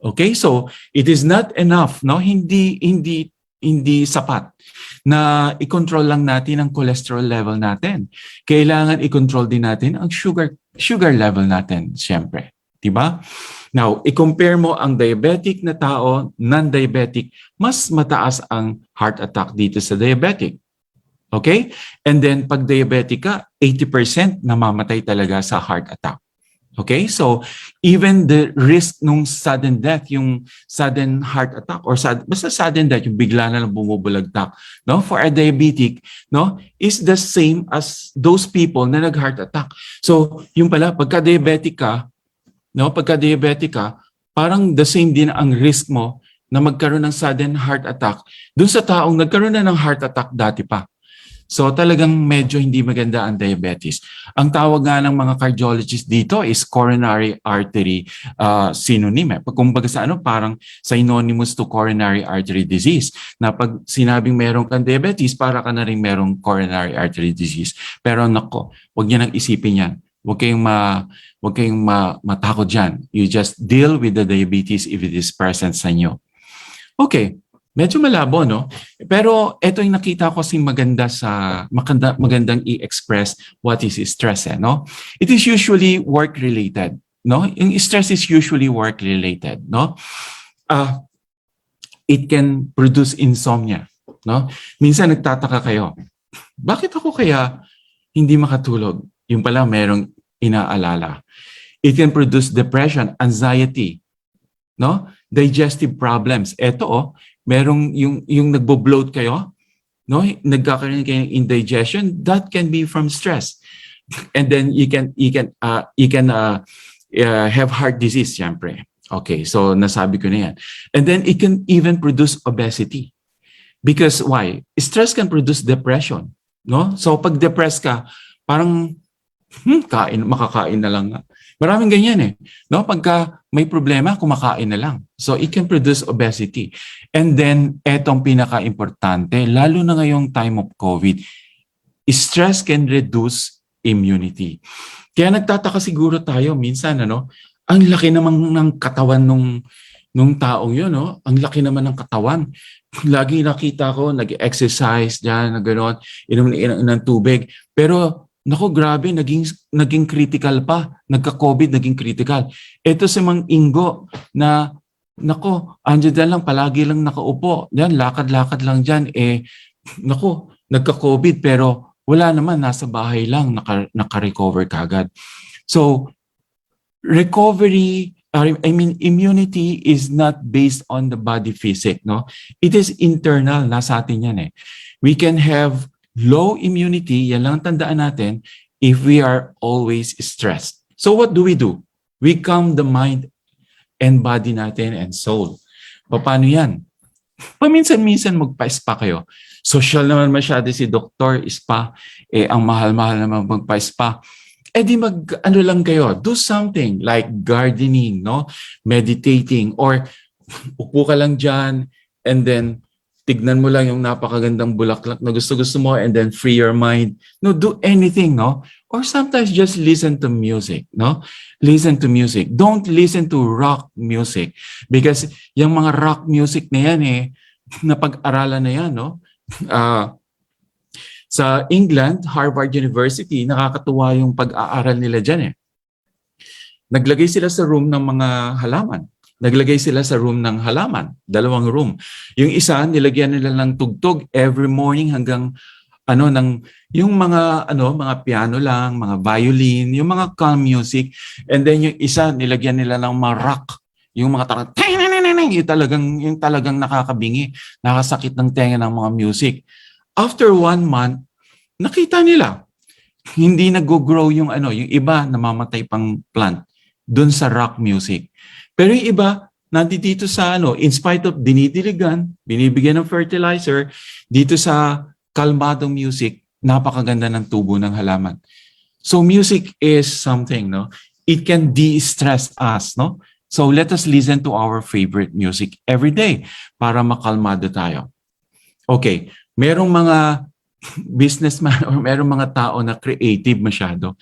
Okay, so it is not enough, hindi sapat na i-control lang natin ang cholesterol level natin. Kailangan i-control din natin ang sugar level natin, siyempre. Diba? Now, i-compare mo ang diabetic na tao, non-diabetic, mas mataas ang heart attack dito sa diabetic. Okay? And then, pag diabetic ka, 80% namamatay talaga sa heart attack. Okay? So, even the risk nung sudden death, yung sudden heart attack, or basta sudden death, yung bigla na lang bumubulagtak, for a diabetic, is the same as those people na nag-heart attack. So, yung pala, pagka-diabetic ka, parang the same din ang risk mo na magkaroon ng sudden heart attack dun sa taong nagkaroon na ng heart attack dati pa. So talagang medyo hindi maganda ang diabetes. Ang tawag nga ng mga cardiologist dito is coronary artery synonym. Kumbaga sa parang synonymous to coronary artery disease. Na pag sinabing meron kang diabetes, para ka na rin merong coronary artery disease. Pero nako, wag niyo nang isipin yan. Huwag kayong matakot dyan. You just deal with the diabetes if it is present sa inyo. Okay, medyo malabo, Pero ito yung nakita ko kasing magandang i-express what is stress, It is usually work-related, Yung stress is usually work-related, It can produce insomnia, Minsan nagtataka kayo, bakit ako kaya hindi makatulog? Yung pala merong inaalala. It can produce depression, anxiety, digestive problems. Ito, merong yung nagbo-bloat kayo, nagkakaroon kayo ng indigestion, that can be from stress. And then you can have heart disease, syempre. Okay, so nasabi ko na yan. And then it can even produce obesity. Because why? Stress can produce depression, no? So pag depressed ka, parang makakain na lang nga. Maraming ganyan eh. No? Pagka may problema, kumakain na lang. So it can produce obesity. And then, etong pinaka-importante, lalo na ngayong time of COVID, stress can reduce immunity. Kaya nagtataka siguro tayo minsan, ang laki naman ng katawan nung taong yun, no? Ang laki naman ng katawan. Lagi nakita ko, nag-exercise dyan, gano'n, inom ng tubig. Pero naku, grabe, naging critical pa. Nagka-COVID, naging critical. Ito si Mang Ingo na, naku, andyan lang, palagi lang nakaupo. Yan, lakad-lakad lang dyan. Naku, nagka-COVID pero wala naman, nasa bahay lang, naka-recover kagad. So, immunity is not based on the body physic, no? It is internal, nasa atin yan eh. We can have low immunity, yan lang tandaan natin, if we are always stressed. So what do? We calm the mind and body natin and soul. Paano yan? Paminsan-minsan magpa-spa kayo. Social naman masyado si Dr. Spa. Ang mahal-mahal naman magpa-spa. Di ano lang kayo, do something like gardening, no? Meditating, or upo ka lang dyan and then tignan mo lang yung napakagandang bulaklak na gusto-gusto mo and then free your mind. No, do anything, no? Or sometimes just listen to music, no? Listen to music. Don't listen to rock music because yung mga rock music na yan napag-aralan na yan, no? Sa England, Harvard University, nakakatuwa yung pag-aaral nila dyan Naglagay sila sa room ng mga halaman. Naglagay sila sa room ng halaman, 2 room. Yung isa, nilagyan nila ng tugtog every morning hanggang yung mga piano lang, mga violin, yung mga calm music. And then yung isa, nilagyan nila ng mga rock, yung mga yung talagang nakakabingi, nakasakit ng tenga ng mga music. After 1 month, nakita nila, hindi nag-grow yung iba namamatay pang plant dun sa rock music. Pero yung iba, nandito sa in spite of dinidiligan, binibigyan ng fertilizer, dito sa kalmadong music, napakaganda ng tubo ng halaman. So music is something, no? It can de-stress us, no? So let us listen to our favorite music every day para makalmado tayo. Okay, merong mga businessman or merong mga tao na creative masyado.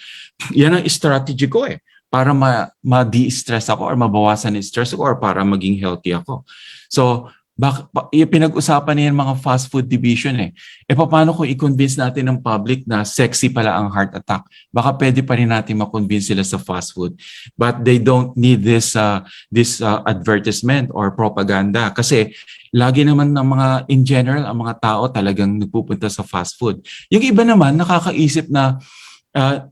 Yan ang strategy ko para ma-de-stress ako or mabawasan yung stress ko or para maging healthy ako. So, pinag-usapan niyan mga fast food division paano kung i-convince natin ng public na sexy pala ang heart attack? Baka pwede pa rin natin ma-convince sila sa fast food. But they don't need this advertisement or propaganda kasi lagi naman ng mga, in general, ang mga tao talagang nagpupunta sa fast food. Yung iba naman nakakaisip na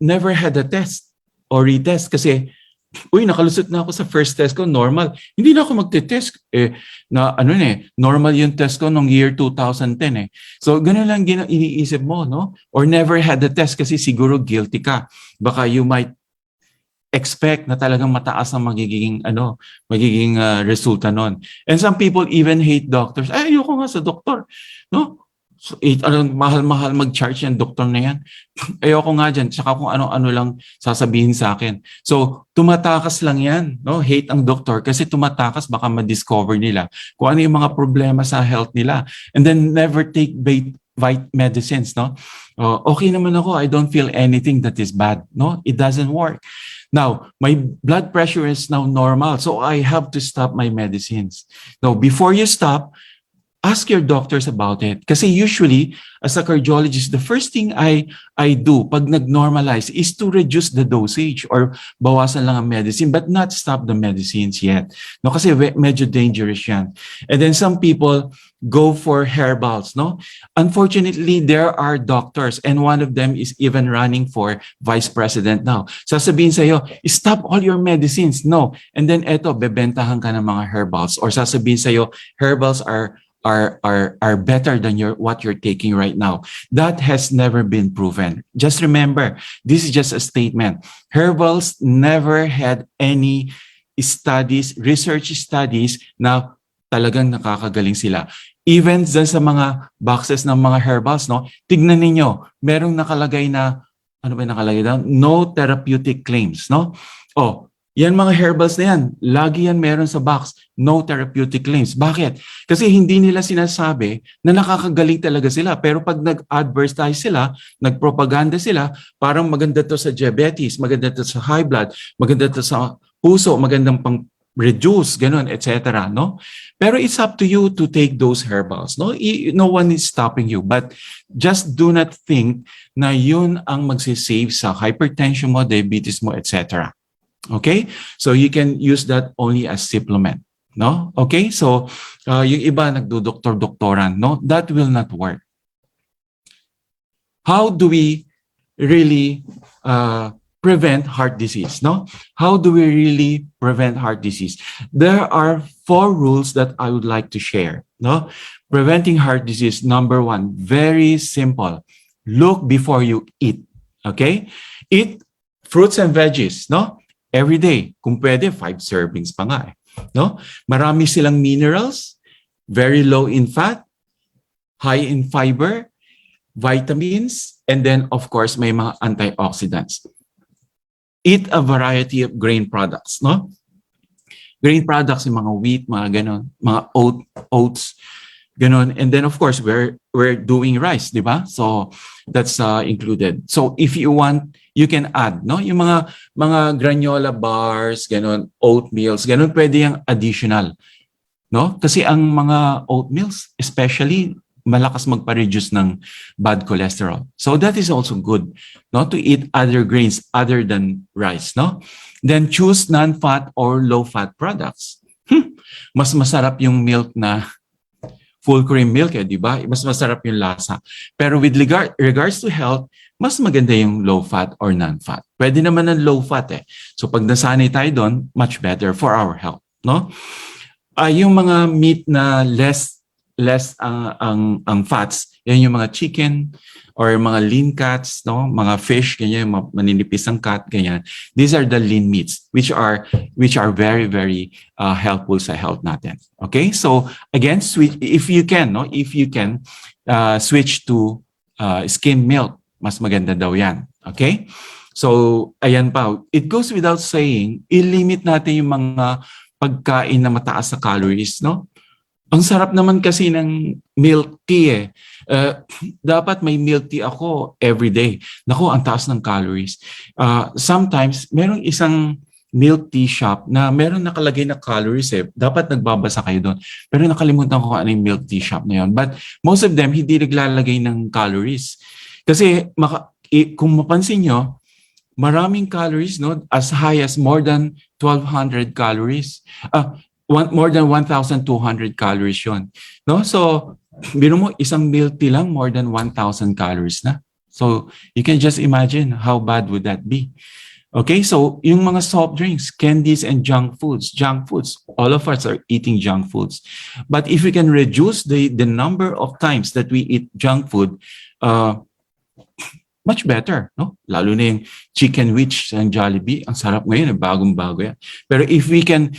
never had a test or retest kasi nakalusot na ako sa first test ko, normal. Hindi na ako magte-test. Normal yung test ko nung year 2010 So, ganun lang iniisip mo, no? Or never had a test kasi siguro guilty ka. Baka you might expect na talagang mataas ang magiging resulta nun. And some people even hate doctors. Ayoko nga sa doktor, no? So, mahal-mahal mag-charge yung doktor na yan. Ayoko nga dyan. Tsaka kung ano-ano lang sasabihin sa akin. So, tumatakas lang yan. No? Hate ang doktor kasi tumatakas baka ma-discover nila kung ano yung mga problema sa health nila. And then never take medicines. No? Okay naman ako. I don't feel anything that is bad. No? It doesn't work. Now, my blood pressure is now normal. So, I have to stop my medicines. Now, before you stop, ask your doctors about it. Kasi usually, as a cardiologist, the first thing I do pag nag-normalize is to reduce the dosage or bawasan lang ang medicine but not stop the medicines yet. No, kasi medyo dangerous yan. And then some people go for herbals. No? Unfortunately, there are doctors and one of them is even running for vice president now. Sasabihin sa'yo, stop all your medicines. No. And then eto, bebentahan ka ng mga herbals or sasabihin sa'yo, herbals are better than what you're taking right now. That has never been proven. Just remember, this is just a statement. Herbals never had any research studies na talagang nakakagaling sila. Even dyan sa mga boxes ng mga herbals, no? Tignan ninyo, merong nakalagay na, ano ba yung nakalagay doon? No therapeutic claims, no? Oh, yan mga herbals na yan, lagi yan meron sa box, no therapeutic claims. Bakit? Kasi hindi nila sinasabi na nakakagaling talaga sila. Pero pag nag-advertise sila, nagpropaganda sila, parang maganda to sa diabetes, maganda to sa high blood, maganda to sa puso, magandang pang reduce, ganun, etc. No? Pero it's up to you to take those herbals. No, no one is stopping you. But just do not think na yun ang magsisave sa hypertension mo, diabetes mo, etc. Okay? So you can use that only as supplement. No? Okay? So yung iba nagdodoktor-doktoran, no? That will not work. How do we really prevent heart disease? No? How do we really prevent heart disease? There are 4 rules that I would like to share. No? Preventing heart disease, number 1, very simple. Look before you eat. Okay? Eat fruits and veggies. No? Every day. Kung pwede, 5 servings pa nga. No? Marami silang minerals, very low in fat, high in fiber, vitamins, and then of course may mga antioxidants. Eat a variety of grain products, no? Grain products, yung mga wheat, mga ganon, mga oats, ganon. And then of course we're doing rice, di ba? So that's included. So if you want, you can add, no? Yung mga granola bars, ganon, oatmeals, ganon, pwede yung additional, no? Kasi ang mga oatmeals, especially malakas magpa-reduce ng bad cholesterol. So that is also good, no, to eat other grains other than rice, no? Then choose non-fat or low-fat products. Mas masarap yung milk na full cream milk, di ba? Mas masarap yung lasa. Pero with regards to health, mas maganda yung low-fat or non-fat. Pwede naman ng low-fat eh. So pag nasanay tayo doon, much better for our health, no? Yung mga meat na less ang fats, yan yung mga chicken or mga lean cuts, no, mga fish, ganyan, maninipis ang cut, ganyan. These are the lean meats which are very very helpful sa health natin. Okay, so again, switch if you can, no, switch to skim milk, mas maganda daw yan. Okay, so ayan pa, it goes without saying, i-limit natin yung mga pagkain na mataas sa calories, no? Ang sarap naman kasi ng milk tea eh. Dapat may milk tea ako every day. Naku, ang taas ng calories. Sometimes, merong isang milk tea shop na meron nakalagay na calories eh. Dapat nagbabasa kayo doon. Pero nakalimutan ko ano yung milk tea shop na yun. But most of them, hindi naglalagay ng calories. Kasi kung mapansin nyo, maraming calories, no, as high as more than 1,200 calories. More than 1,200 calories yun. No? So, biro mo, isang milk tea lang, more than 1,000 calories na. So, you can just imagine how bad would that be. Okay, so yung mga soft drinks, candies, and junk foods, all of us are eating junk foods. But if we can reduce the number of times that we eat junk food, much better, no? Lalo na yung chicken wings and Jollibee, ang sarap ngayon, bagong-bago yan. Pero if we can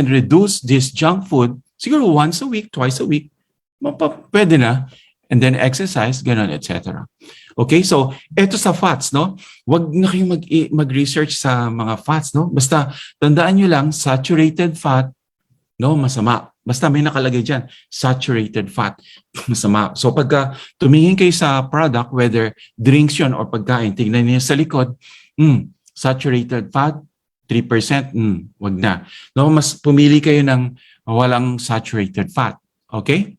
reduce this junk food, siguro once a week, twice a week, pwede na. And then exercise, ganun, etc. Okay, so eto sa fats, no? Wag na kayong mag-research sa mga fats, no? Basta tandaan nyo lang, saturated fat, no, masama. Basta may nakalagay dyan, saturated fat, masama. So pagka tumingin kayo sa product, whether drinks yun or pagkain, tignan niyo sa likod, saturated fat, 3%, wag na. No, mas pumili kayo ng walang saturated fat. Okay?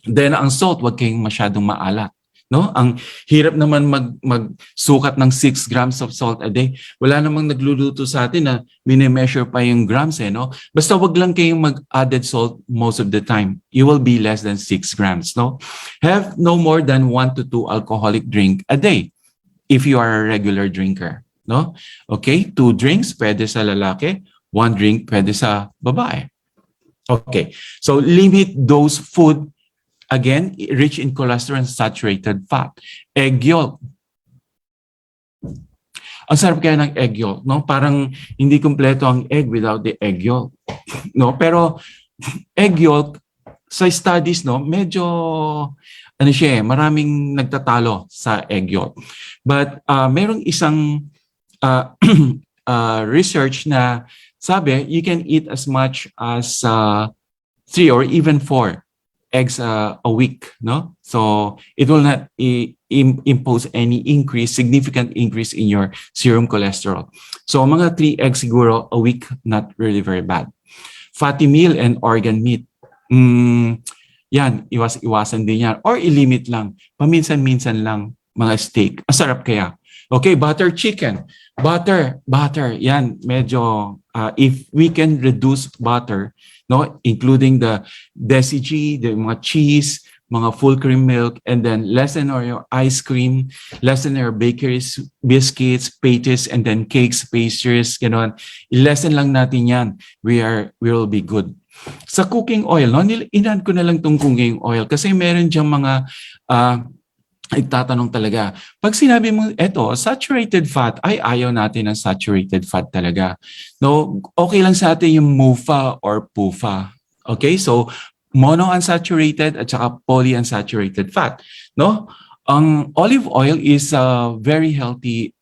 Then ang salt, wag kayong masyadong maalat. No? Ang hirap naman magsukat ng 6 grams of salt a day. Wala namang nagluluto sa atin na mini-measure pa yung grams eh, no? Basta wag lang kayong mag-added salt most of the time. You will be less than 6 grams, no? Have no more than 1 to 2 alcoholic drink a day if you are a regular drinker, no? Okay, 2 drinks pwede sa lalaki, 1 drink pwede sa babae. Okay, so limit those food, again, rich in cholesterol and saturated fat. Egg yolk. Ang sarap kaya ng egg yolk, no? Parang hindi kumpleto ang egg without the egg yolk. No? Pero egg yolk, sa studies, no, medyo, ano siya maraming nagtatalo sa egg yolk. But merong isang research na sabi, you can eat as much as 3 or even 4 eggs a week, no? So it will not impose any significant increase in your serum cholesterol. So mga 3 eggs siguro a week, not really very bad. Fatty meal and organ meat. Yan, iwasan din yan. Or ilimit lang. Paminsan-minsan lang mga steak. Masarap kaya. Okay, butter chicken. Butter. Yan, medyo, if we can reduce butter, no, including the desi ghee, the mga cheese, mga full cream milk, and then lessen your ice cream, lessen your bakeries, biscuits, patties, and then cakes, pastries, gano'n. I-lessen lang natin yan. We will be good. Sa cooking oil, no, inan ko na lang itong cooking oil kasi meron diyang mga nagtatanong talaga. Pag sinabi mo, eto, saturated fat, ay ayaw natin ng saturated fat talaga. No, okay lang sa atin yung MUFA or PUFA. Okay, so monounsaturated at saka polyunsaturated fat. No, ang olive oil is a very healthy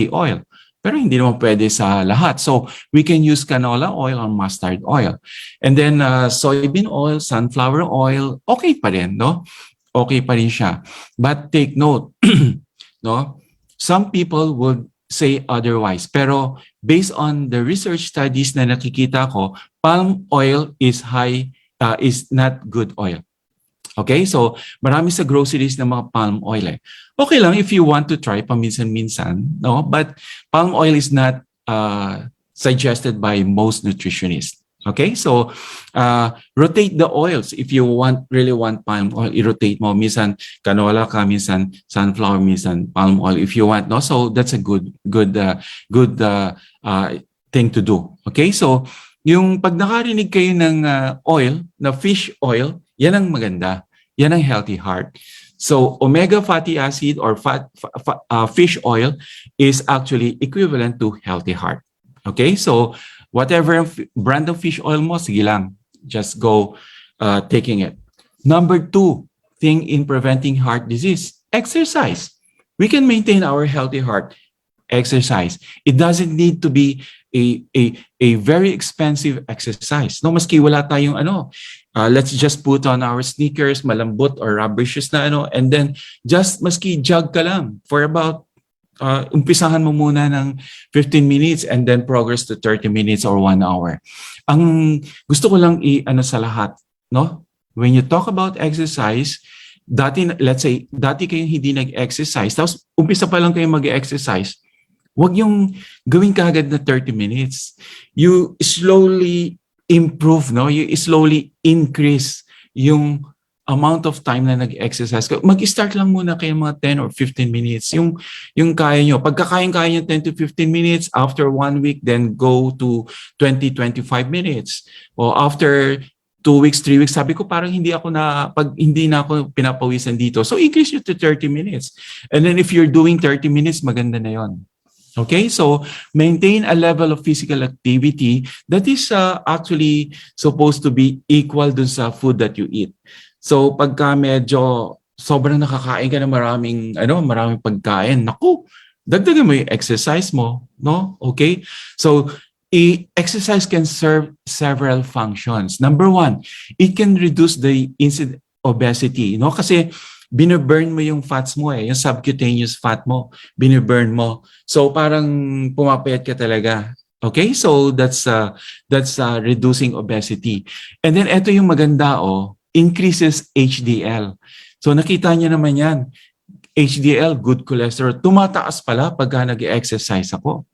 oil. Pero hindi naman pwede sa lahat. So we can use canola oil or mustard oil. And then soybean oil, sunflower oil, okay pa rin, no? Okay pa rin siya. But take note, no? Some people would say otherwise. Pero based on the research studies na nakikita ko, palm oil is not good oil. Okay? So, marami sa groceries na mga palm oil eh. Okay lang if you want to try paminsan-minsan, no? But palm oil is not suggested by most nutritionists. Okay? So, rotate the oils. If you really want palm oil, i-rotate mo. Minsan canola ka, minsan sunflower, minsan palm oil if you want, no? So, that's a good thing to do. Okay? So, yung pag nakarinig kayo ng oil, na fish oil, yan ang maganda. Yan ang healthy heart. So omega fatty acid or fish oil is actually equivalent to healthy heart. Okay? So whatever brand of fish oil mo, sige lang. Just go taking it. Number 2 thing in preventing heart disease, exercise. We can maintain our healthy heart. Exercise. It doesn't need to be a very expensive exercise. No, maski wala tayong let's just put on our sneakers, malambot or rubber shoes na and then just maski jog ka lang for about umpisahan mo muna ng 15 minutes and then progress to 30 minutes or 1 hour. Ang gusto ko lang sa lahat, no? When you talk about exercise, let's say dati kayo hindi nag-exercise, tapos umpisa pa lang kayo mag-exercise, wag yung gawin kaagad na 30 minutes. You slowly improve, no? You slowly increase yung amount of time na nag-exercise. Mag-start lang muna kayo mga 10 or 15 minutes. Yung kaya nyo. Pagkakaya nyo 10 to 15 minutes, after 1 week, then go to 20-25 minutes. O after 2 weeks, 3 weeks, sabi ko parang hindi na ako pinapawisan dito. So increase nyo to 30 minutes. And then if you're doing 30 minutes, maganda na yon. Okay, so maintain a level of physical activity that is actually supposed to be equal dun sa food that you eat. So pagka medyo sobrang nakakain ka ng maraming pagkain, naku, dagdagan mo yung exercise mo, no? Okay? So exercise can serve several functions. Number 1, it can reduce the incidence obesity, no? Kasi binaburn mo yung fats mo yung subcutaneous fat mo, binaburn mo. So parang pumapayat ka talaga. Okay? So that's reducing obesity. And then ito yung maganda increases HDL. So nakita niyo naman yan. HDL, good cholesterol, tumataas pala pagka nag-exercise ako.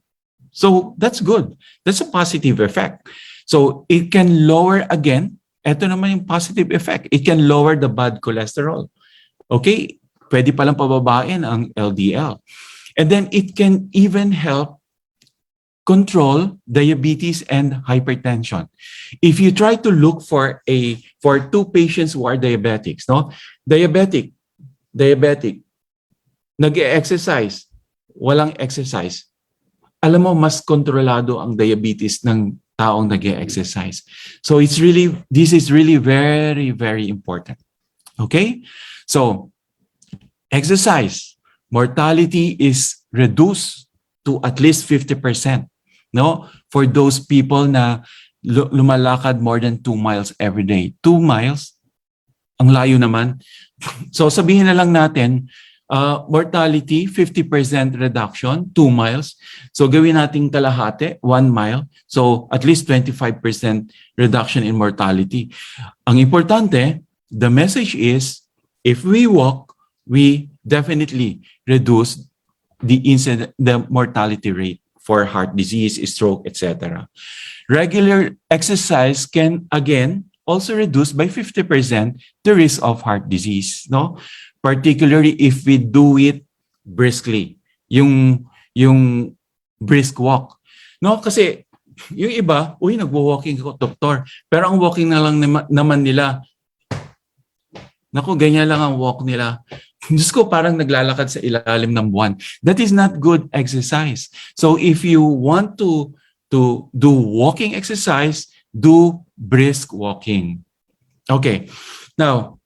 So that's good. That's a positive effect. So it can lower again, ito naman yung positive effect. It can lower the bad cholesterol. Okay, pwede palang pababain ang LDL. And then it can even help control diabetes and hypertension. If you try to look for 2 patients who are diabetics, no? Diabetic, nag-exercise, walang exercise. Alam mo, mas kontrolado ang diabetes ng taong nag-exercise. So this is really very, very important. Okay? So, exercise, mortality is reduced to at least 50%, no? For those people na lumalakad more than 2 miles every day. 2 miles? Ang layo naman. So sabihin na lang natin, mortality, 50% reduction, 2 miles. So gawin natin kalahati, 1 mile. So at least 25% reduction in mortality. Ang importante, the message is, if we walk, we definitely reduce the mortality rate for heart disease, stroke, etc. Regular exercise can, again, also reduce by 50% the risk of heart disease, no? Particularly if we do it briskly, yung brisk walk. No, kasi yung iba, nagwo-walking ako, doktor. Pero ang walking na lang naman nila, naku, ganyan lang ang walk nila. Diyos ko, parang naglalakad sa ilalim ng buwan. That is not good exercise. So if you want to do walking exercise, do brisk walking. Okay. Now,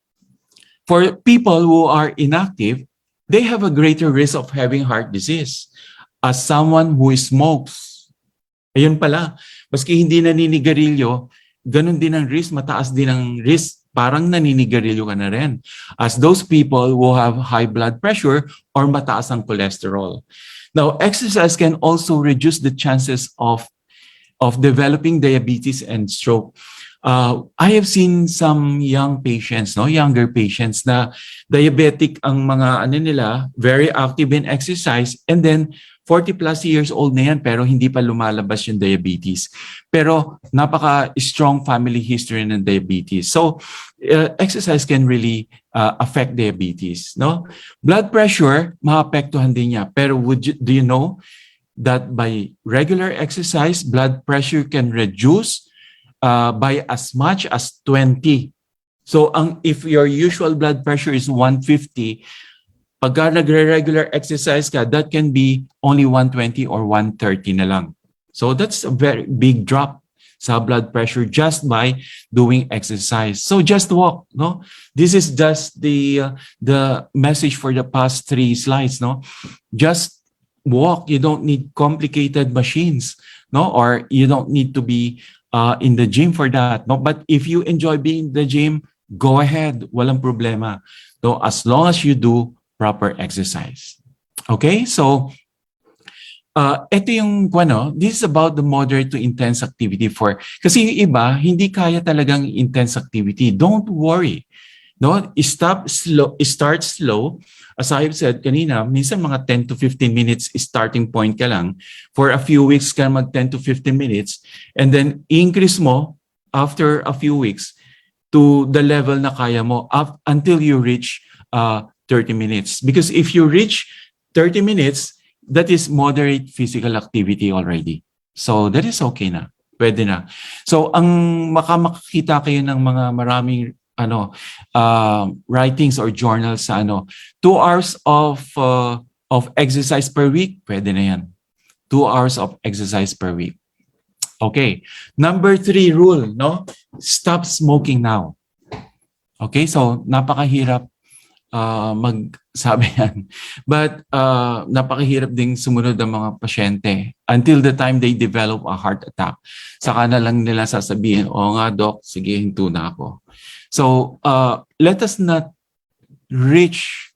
for people who are inactive, they have a greater risk of having heart disease. As someone who smokes, ayun pala, maski hindi naninigarilyo, ganun din ang risk, mataas din ang risk, parang naninigarilyo ka na rin. As those people who have high blood pressure or mataas ang cholesterol. Now, exercise can also reduce the chances of developing diabetes and stroke. I have seen some younger patients na diabetic ang mga nila, very active in exercise, and then 40 plus years old na yan pero hindi pa lumalabas yung diabetes. Pero napaka-strong family history ng diabetes. So, exercise can really affect diabetes. No? Blood pressure, maapektuhan din niya. Pero do you know that by regular exercise, blood pressure can reduce by as much as 20. So if your usual blood pressure is 150, pagka nagre-regular exercise ka, that can be only 120 or 130 na lang. So that's a very big drop sa blood pressure just by doing exercise. So just walk, no? This is just the message for the past 3 slides, no? Just walk. You don't need complicated machines, no? Or you don't need to be in the gym for that, no? But if you enjoy being in the gym, go ahead. Walang problema. So as long as you do proper exercise. Okay? So, ito yung, this is about the moderate to intense activity kasi yung iba, hindi kaya talagang intense activity. Don't worry. No? Start slow. As I've said kanina, minsan mga 10 to 15 minutes starting point ka lang. For a few weeks ka mag 10 to 15 minutes and then increase mo after a few weeks to the level na kaya mo until you reach 30 minutes. Because if you reach 30 minutes, that is moderate physical activity already. So that is okay na. Pwede na. So ang makakita kayo ng mga maraming writings or journals sa 2 hours of exercise per week, pwede na yan. 2 hours of exercise per week. Okay. Number 3 rule, no? Stop smoking now. Okay, so napakahirap magsabi yan. But napakahirap ding sumunod ang mga pasyente until the time they develop a heart attack. Saka na lang nila sasabihin, oo nga doc, sige, hinto na ako. So let us not reach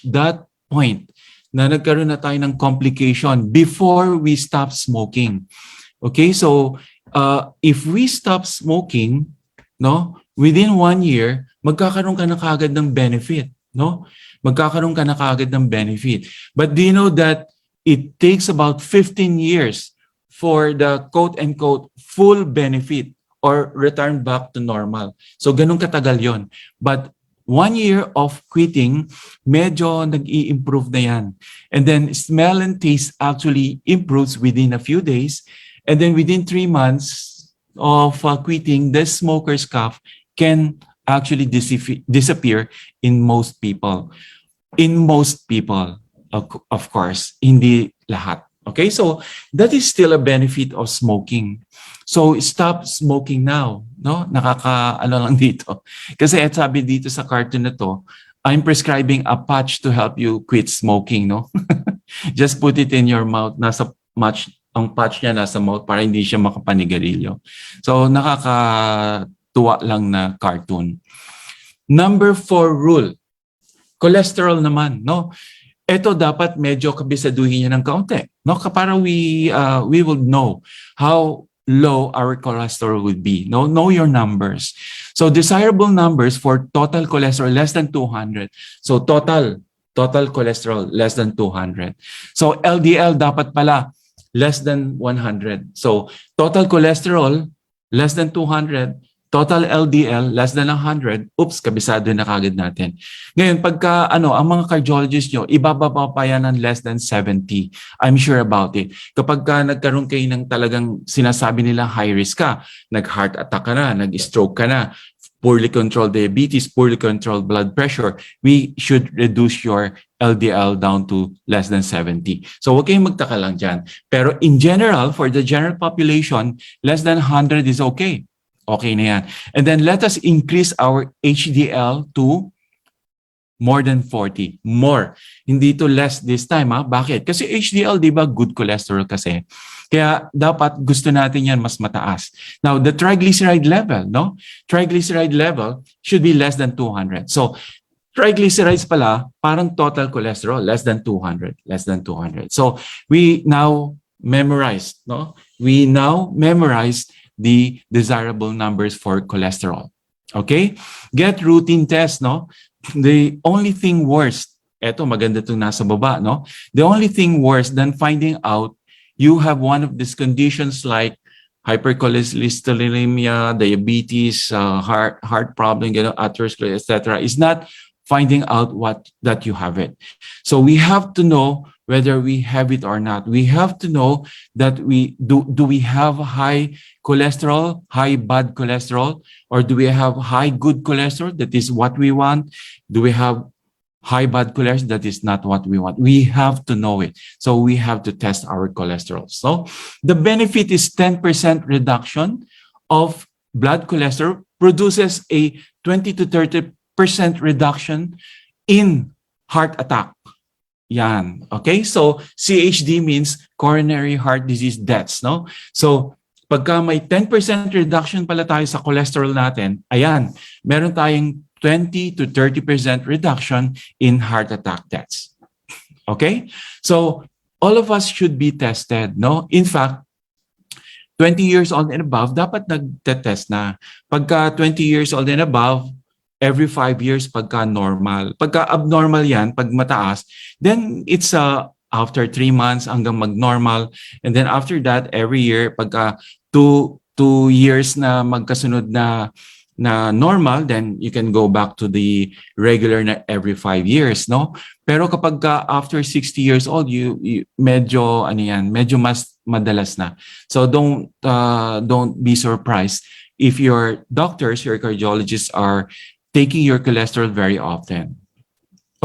that point na nagkaroon na tayo ng complication before we stop smoking. Okay, so if we stop smoking, no, within 1 year, magkakaroon ka na kaagad ng benefit, no? Magkakaroon ka na kaagad ng benefit. But do you know that it takes about 15 years for the quote-unquote full benefit or return back to normal? So ganun katagal yon. But 1 year of quitting, medyo nag-i-improve na yan. And then smell and taste actually improves within a few days. And then within 3 months of quitting, the smoker's cough can actually disappear in most people. In most people, of course, hindi lahat. Okay, so that is still a benefit of smoking. So stop smoking now, no? Nakaka-ano lang dito. Kasi at sabi dito sa cartoon na to, I'm prescribing a patch to help you quit smoking, no? Just put it in your mouth. Ang patch niya nasa mouth para hindi siya makapanigarilyo. So nakakatuwa lang na cartoon. Number 4 rule, cholesterol naman, no? Ito dapat medyo kabisaduhin niya ng kaunti, no? Para we will know how low our cholesterol would be. No, know your numbers. So desirable numbers for total cholesterol less than 200. So total cholesterol less than 200. So LDL dapat pala less than 100. So total cholesterol less than 200. Total LDL less than 100, oops, kabisado na kagad natin. Ngayon, pagka ang mga cardiologist nyo, ibababa pa yan ng less than 70. I'm sure about it. Kapag nagkaroon kayo ng talagang sinasabi nila high risk ka, nag-heart attack ka na, nag-stroke ka na, poorly controlled diabetes, poorly controlled blood pressure, we should reduce your LDL down to less than 70. So huwag kayong magtaka lang dyan. Pero in general, for the general population, less than 100 is okay. Okay na yan. And then let us increase our HDL to more than 40. More. Hindi to less this time. Bakit? Kasi HDL, di ba, good cholesterol kasi. Kaya dapat gusto natin yan mas mataas. Now, the triglyceride level, no? Triglyceride level should be less than 200. So, triglycerides pala, parang total cholesterol, less than 200. Less than 200. So, we now memorized, no? We now memorized the desirable numbers for cholesterol. Okay? Get routine test, no? The only thing worse, eto maganda itong nasa baba, no? The only thing worse than finding out you have one of these conditions like hypercholesterolemia, diabetes, heart problem, atherosclerosis, etc., is not finding out that you have it. So we have to know whether we have it or not. We have to know that we have high cholesterol, high bad cholesterol, or do we have high good cholesterol? That is what we want. Do we have high bad cholesterol? That is not what we want. We have to know it. So we have to test our cholesterol. So the benefit is 10% reduction of blood cholesterol produces a 20 to 30% reduction in heart attack. Yan. Okay? So, CHD means coronary heart disease deaths, no? So, pagka may 10% reduction pala tayo sa cholesterol natin, ayan, meron tayong 20 to 30% reduction in heart attack deaths. Okay? So, all of us should be tested, no? In fact, 20 years old and above, dapat nag-test na. Pagka 20 years old and above, every 5 years pagka normal. Pagka abnormal yan, pag mataas, then it's after 3 months hanggang mag-normal. And then after that, every year, pagka 2 years na magkasunod na normal, then you can go back to the regular na every 5 years, no? Pero kapag after 60 years old, you medyo mas madalas na. So don't be surprised if your doctors, your cardiologists are taking your cholesterol very often.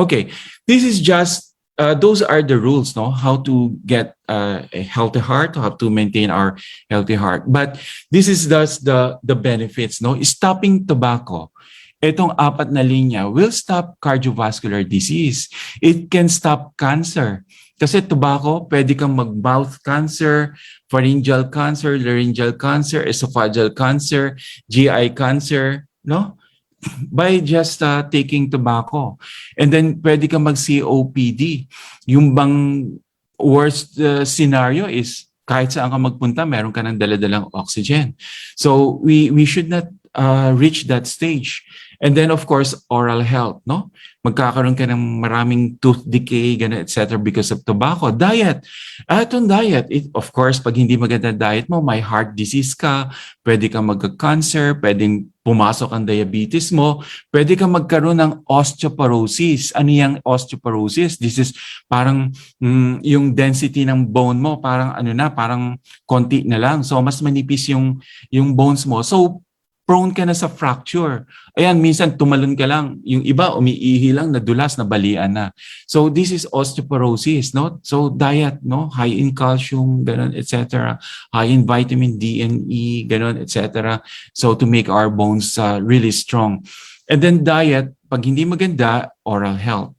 Okay, this is just, those are the rules, no? How to get a healthy heart, how to maintain our healthy heart. But this is thus the benefits, no? Stopping tobacco. Itong 4 na linya will stop cardiovascular disease. It can stop cancer. Kasi tobacco, pwede kang mag-mouth cancer, pharyngeal cancer, laryngeal cancer, esophageal cancer, GI cancer, no? By just taking tobacco. And then pwede kang mag-COPD. Yung bang worst scenario is kahit saan ka magpunta, meron ka ng dala-dalang oxygen. So we should not reach that stage. And then of course, oral health, no? Magkakaroon ka ng maraming tooth decay, gana, etc. because of tobacco. Diet. Itong diet, of course, pag hindi maganda diet mo, may heart disease ka, pwede kang magka-cancer, pwedeng pumasok ang diabetes mo, pwede kang magkaroon ng osteoporosis. Ano yung osteoporosis? This is parang yung density ng bone mo, parang parang konti na lang. So mas manipis yung bones mo. So prone ka na sa fracture. Ayan, minsan tumalon ka lang. Yung iba, umiihi lang, nadulas, nabalian na. So this is osteoporosis, no? So diet, no? High in calcium, ganun, etc. High in vitamin D and E, ganun, etc. So to make our bones really strong. And then diet, pag hindi maganda, oral health,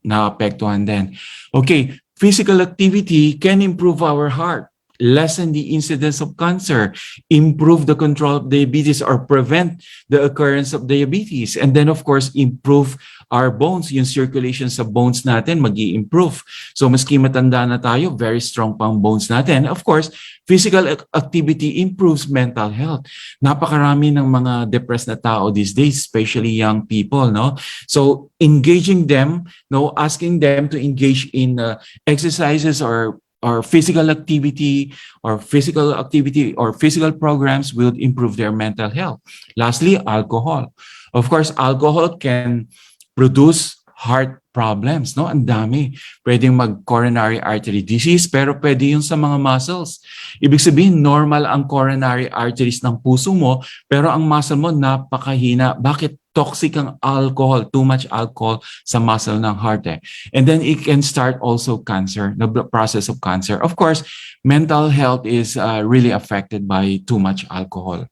naapektuhan din. Okay, physical activity can improve our heart, lessen the incidence of cancer, improve the control of diabetes or prevent the occurrence of diabetes. And then of course, improve our bones. Yung circulation sa bones natin mag-i-improve. So maski matanda na tayo, very strong pang bones natin. Of course, physical activity improves mental health. Napakarami ng mga depressed na tao these days, especially young people, no? So engaging them, no, asking them to engage in exercises or physical activity or physical programs will improve their mental health. Lastly, alcohol. Of course, alcohol can produce heart problems, no? Ang dami. Pwedeng mag-coronary artery disease, pero pwede yun sa mga muscles. Ibig sabihin, normal ang coronary arteries ng puso mo, pero ang muscle mo napakahina. Bakit? Toxic ang alcohol, too much alcohol sa muscle ng heart. And then it can start also cancer, the process of cancer. Of course, mental health is really affected by too much alcohol.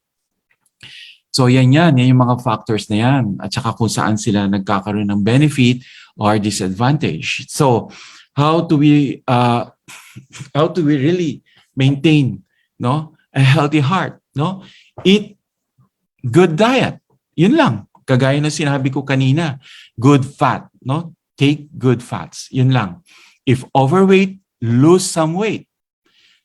So yan yung mga factors na yan. At saka kung saan sila nagkakaroon ng benefit or disadvantage. So how do we really maintain, no, a healthy heart, no? Eat good diet. Yun lang. Kagaya na sinabi ko kanina, good fat, no? Take good fats. Yun lang. If overweight, lose some weight.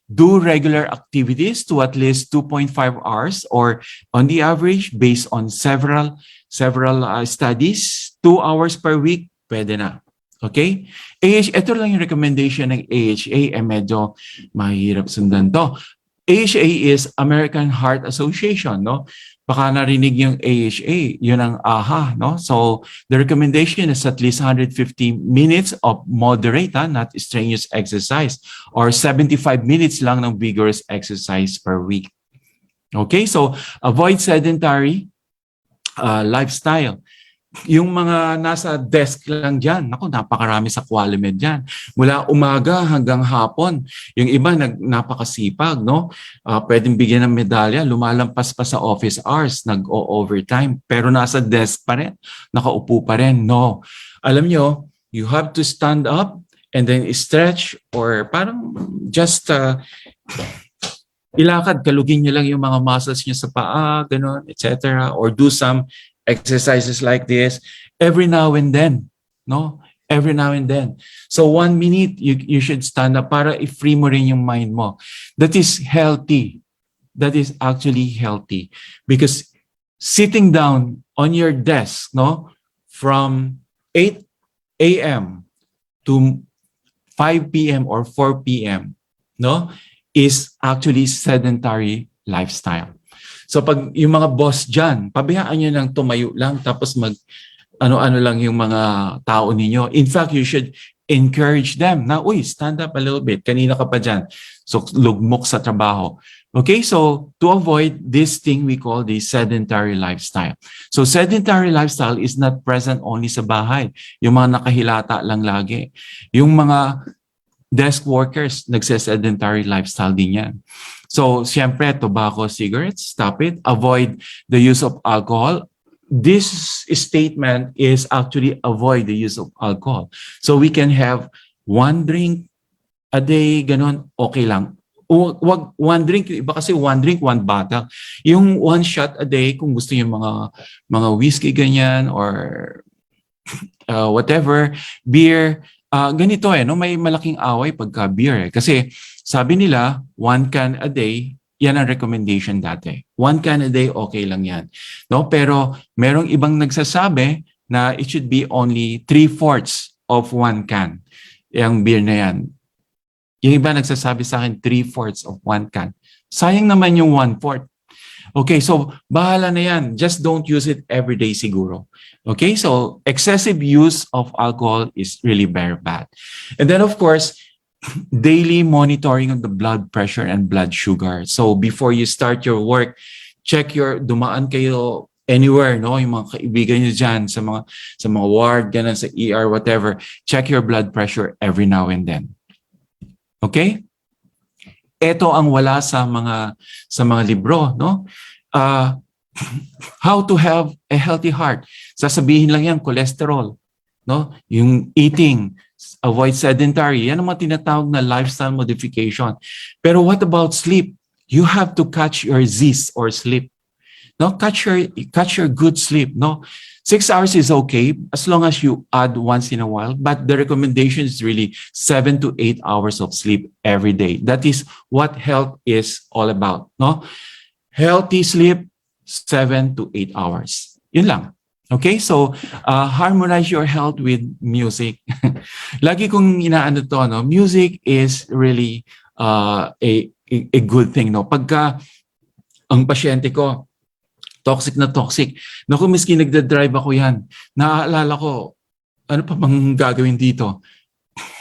Do regular activities to at least 2.5 hours or on the average, based on several studies, 2 hours per week, pwede na. Okay? Ito lang yung recommendation ng AHA. Medyo mahirap sundan to. AHA is American Heart Association, no? Baka narinig yung AHA, yun ang AHA, no? So the recommendation is at least 150 minutes of moderate, not strenuous exercise, or 75 minutes lang ng vigorous exercise per week. Okay, so avoid sedentary lifestyle. Yung mga nasa desk lang dyan, naku, napakarami sa QualiMed dyan. Mula umaga hanggang hapon. Yung iba napakasipag, no? Pwedeng bigyan ng medalya, lumalampas pa sa office hours, nag-overtime, pero nasa desk pa rin, nakaupo pa rin. No. Alam nyo, you have to stand up and then stretch or parang just ilakad, kalugin nyo lang yung mga muscles nyo sa paa, gano'n, etc. Or do some exercises like this every now and then, no? Every now and then. So 1 minute, you should stand up para i-free mo rin yung mind mo. That is healthy. That is actually healthy. Because sitting down on your desk, no? From 8 a.m. to 5 p.m. or 4 p.m., no? Is actually sedentary lifestyle. So pag yung mga boss dyan, pabayaan nyo lang tumayo lang tapos ano-ano lang yung mga tao ninyo. In fact, you should encourage them na, uy, stand up a little bit. Kanina ka pa dyan. So lugmok sa trabaho. Okay, so to avoid this thing we call the sedentary lifestyle. So sedentary lifestyle is not present only sa bahay. Yung mga nakahilata lang lagi. Yung mga desk workers, nagse-sedentary lifestyle din yan. So, siyempre, tobacco, cigarettes, stop it. Avoid the use of alcohol. This statement is actually avoid the use of alcohol. So, we can have 1 drink a day, ganun, okay lang. Wag 1 drink, iba kasi 1 drink, 1 bottle. Yung 1 shot a day, kung gusto yung mga whiskey ganyan or whatever, beer, ganito no, may malaking away pagka beer Kasi sabi nila, 1 can a day, yan ang recommendation dati. 1 can a day, okay lang yan. No? Pero merong ibang nagsasabi na it should be only 3/4 of 1 can. Yung beer na yan. Yung iba nagsasabi sa akin, 3/4 of 1 can. Sayang naman yung 1/4. Okay, so bahala na yan. Just don't use it every day siguro. Okay, so excessive use of alcohol is really very bad. And then of course, daily monitoring of the blood pressure and blood sugar. So before you start your work, dumaan kayo anywhere, no? Yung mga kaibigan niyo dyan sa mga ward, ganun, sa ER, whatever. Check your blood pressure every now and then. Okay? Ito ang wala sa mga libro, no? How to have a healthy heart. Sasabihin lang yan, cholesterol, no? Yung eating, avoid sedentary. Yan ang mga tinatawag na lifestyle modification. Pero what about sleep? You have to catch your Z's or sleep. No, catch your good sleep. No, 6 hours is okay as long as you add once in a while. But the recommendation is really 7 to 8 hours of sleep every day. That is what health is all about. No, healthy sleep 7 to 8 hours. Yun lang. Okay, so harmonize your health with music. Lagi kong inaano to, no? Music is really a good thing, no? Pagka ang pasyente ko toxic na toxic. Naku, miski nagda-drive ako yan. Naaalala ko, ano pa bang gagawin dito?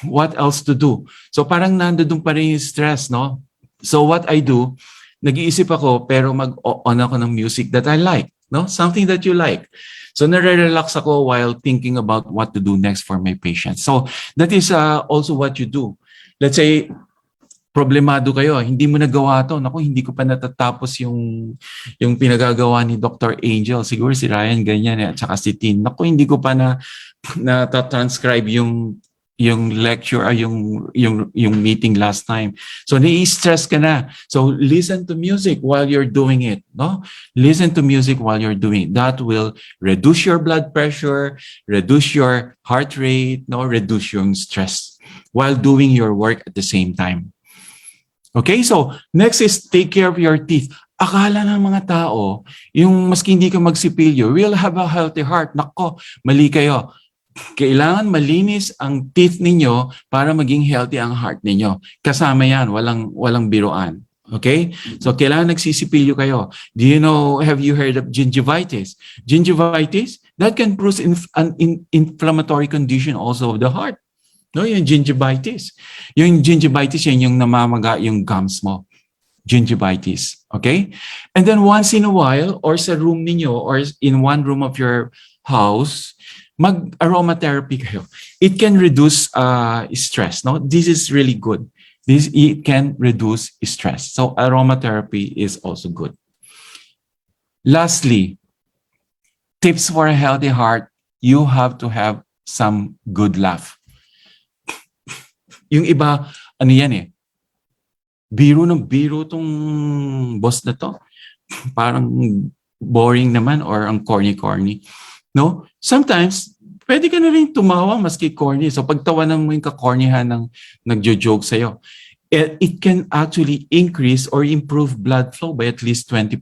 What else to do? So parang nandoon pa rin yung stress, no? So what I do, nag-iisip ako pero mag-on ako ng music that I like, no? Something that you like. So nare-relax ako while thinking about what to do next for my patients. So that is also what you do. Let's say, problemado kayo, hindi mo nagawa to. Naku, hindi ko pa natatapos yung pinagagawa ni Dr. Angel. Siguro si Ryan ganyan at saka si Tin. Naku, hindi ko pa na-transcribe yung lecture or yung meeting last time. So nai-stress ka na. So listen to music while you're doing it, no? Listen to music while you're doing it. That will reduce your blood pressure, reduce your heart rate, no? Reduce yung stress while doing your work at the same time. Okay, so next is take care of your teeth. Akala ng mga tao, yung maski hindi ka magsipilyo, will have a healthy heart. Nako, mali kayo. Kailangan malinis ang teeth ninyo para maging healthy ang heart ninyo. Kasama yan, walang biruan. Okay? So kailangan nagsisipilyo kayo. Do you know, have you heard of gingivitis? Gingivitis, that can produce an inflammatory condition also of the heart. No, yung gingivitis. Yung gingivitis, yan yung namamaga yung gums mo. Gingivitis. Okay? And then once in a while, or sa room ninyo, or in one room of your house, mag-aromatherapy kayo. It can reduce stress. No? This is really good. It can reduce stress. So aromatherapy is also good. Lastly, tips for a healthy heart, you have to have some good laugh. Yung iba, ano yan eh, biro tong boss na to. Parang boring naman or ang corny-corny. No? Sometimes, pwede ka na rin tumawa maski corny. So pagtawanan mo yung kakornihan ng nagjo-joke sa'yo, it can actually increase or improve blood flow by at least 20%.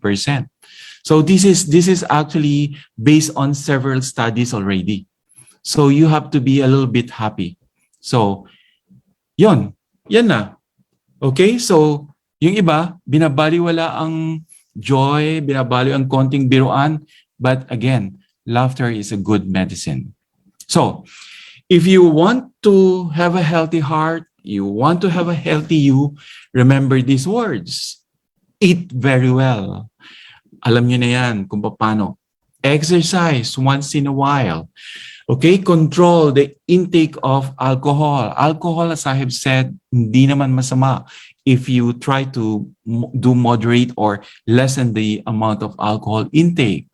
So this is actually based on several studies already. So you have to be a little bit happy. So, yan na. Okay? So, yung iba, binabaliwala ang joy, binabaliw ang konting biruan. But again, laughter is a good medicine. So, if you want to have a healthy heart, you want to have a healthy you, remember these words. Eat very well. Alam nyo na yan kung paano. Exercise once in a while. Okay, control the intake of alcohol. Alcohol, as I have said, hindi naman masama if you try to do moderate or lessen the amount of alcohol intake.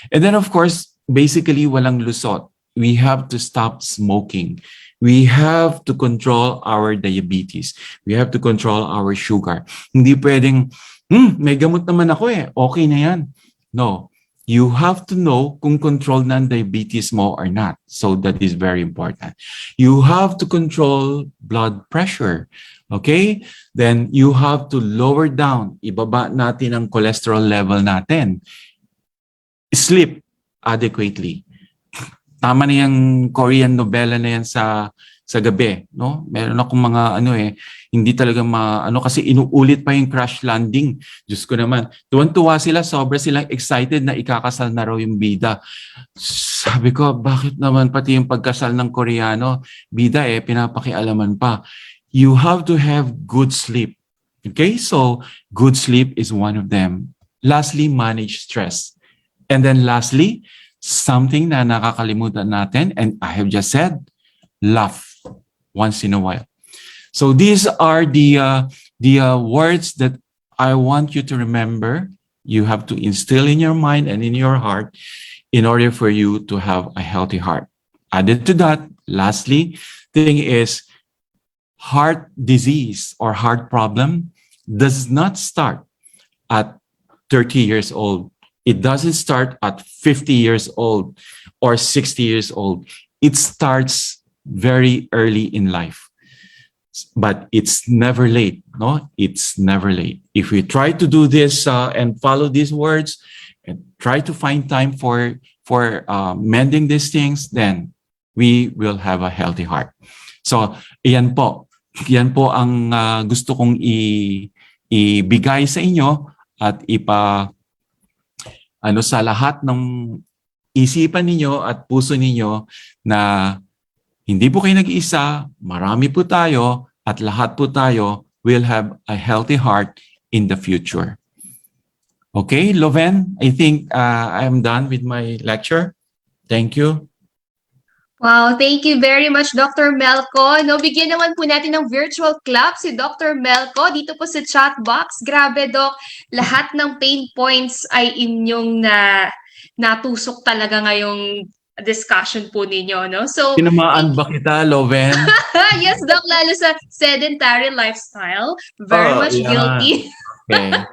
And then, of course, basically, walang lusot. We have to stop smoking. We have to control our diabetes. We have to control our sugar. Hindi pwedeng, may gamot naman ako eh. Okay na yan. No. You have to know kung control na ang diabetes mo or not. So that is very important. You have to control blood pressure. Okay? Then you have to lower down. Ibaba natin ang cholesterol level natin. Sleep adequately. Tama na yung Korean novela na yan sa gabi, no? Meron akong mga hindi talaga kasi inuulit pa yung crash landing. Diyos ko naman. Tuwan-tuwa sila, sobra silang excited na ikakasal na raw yung bida. Sabi ko, bakit naman pati yung pagkasal ng Koreano, bida pinapakialaman pa. You have to have good sleep. Okay? So, good sleep is one of them. Lastly, manage stress. And then lastly, something na nakakalimutan natin, and I have just said, laugh once in a while. So these are the words that I want you to remember. You have to instill in your mind and in your heart in order for you to have a healthy heart. Added to that, lastly, thing is heart disease or heart problem does not start at 30 years old. It doesn't start at 50 years old or 60 years old. It starts very early in life. But it's never late, no? It's never late. If we try to do this and follow these words and try to find time for mending these things, then we will have a healthy heart. So, yan po. Yan po ang gusto kong ibigay sa inyo at sa lahat ng isipan ninyo at puso ninyo na hindi po kayo nag-iisa, marami po tayo, at lahat po tayo will have a healthy heart in the future. Okay, Loven, I think I am done with my lecture. Thank you. Wow, thank you very much, Dr. Melco. No, bigyan naman po natin ng virtual clap si Dr. Melco dito po sa chat box. Grabe, Doc. Lahat ng pain points ay inyong natusok talaga ngayong discussion po ninyo, no? So, Tinamaan ba kita, Loven? yes, Doc, lalo sa sedentary lifestyle. Very much yeah. guilty. Okay.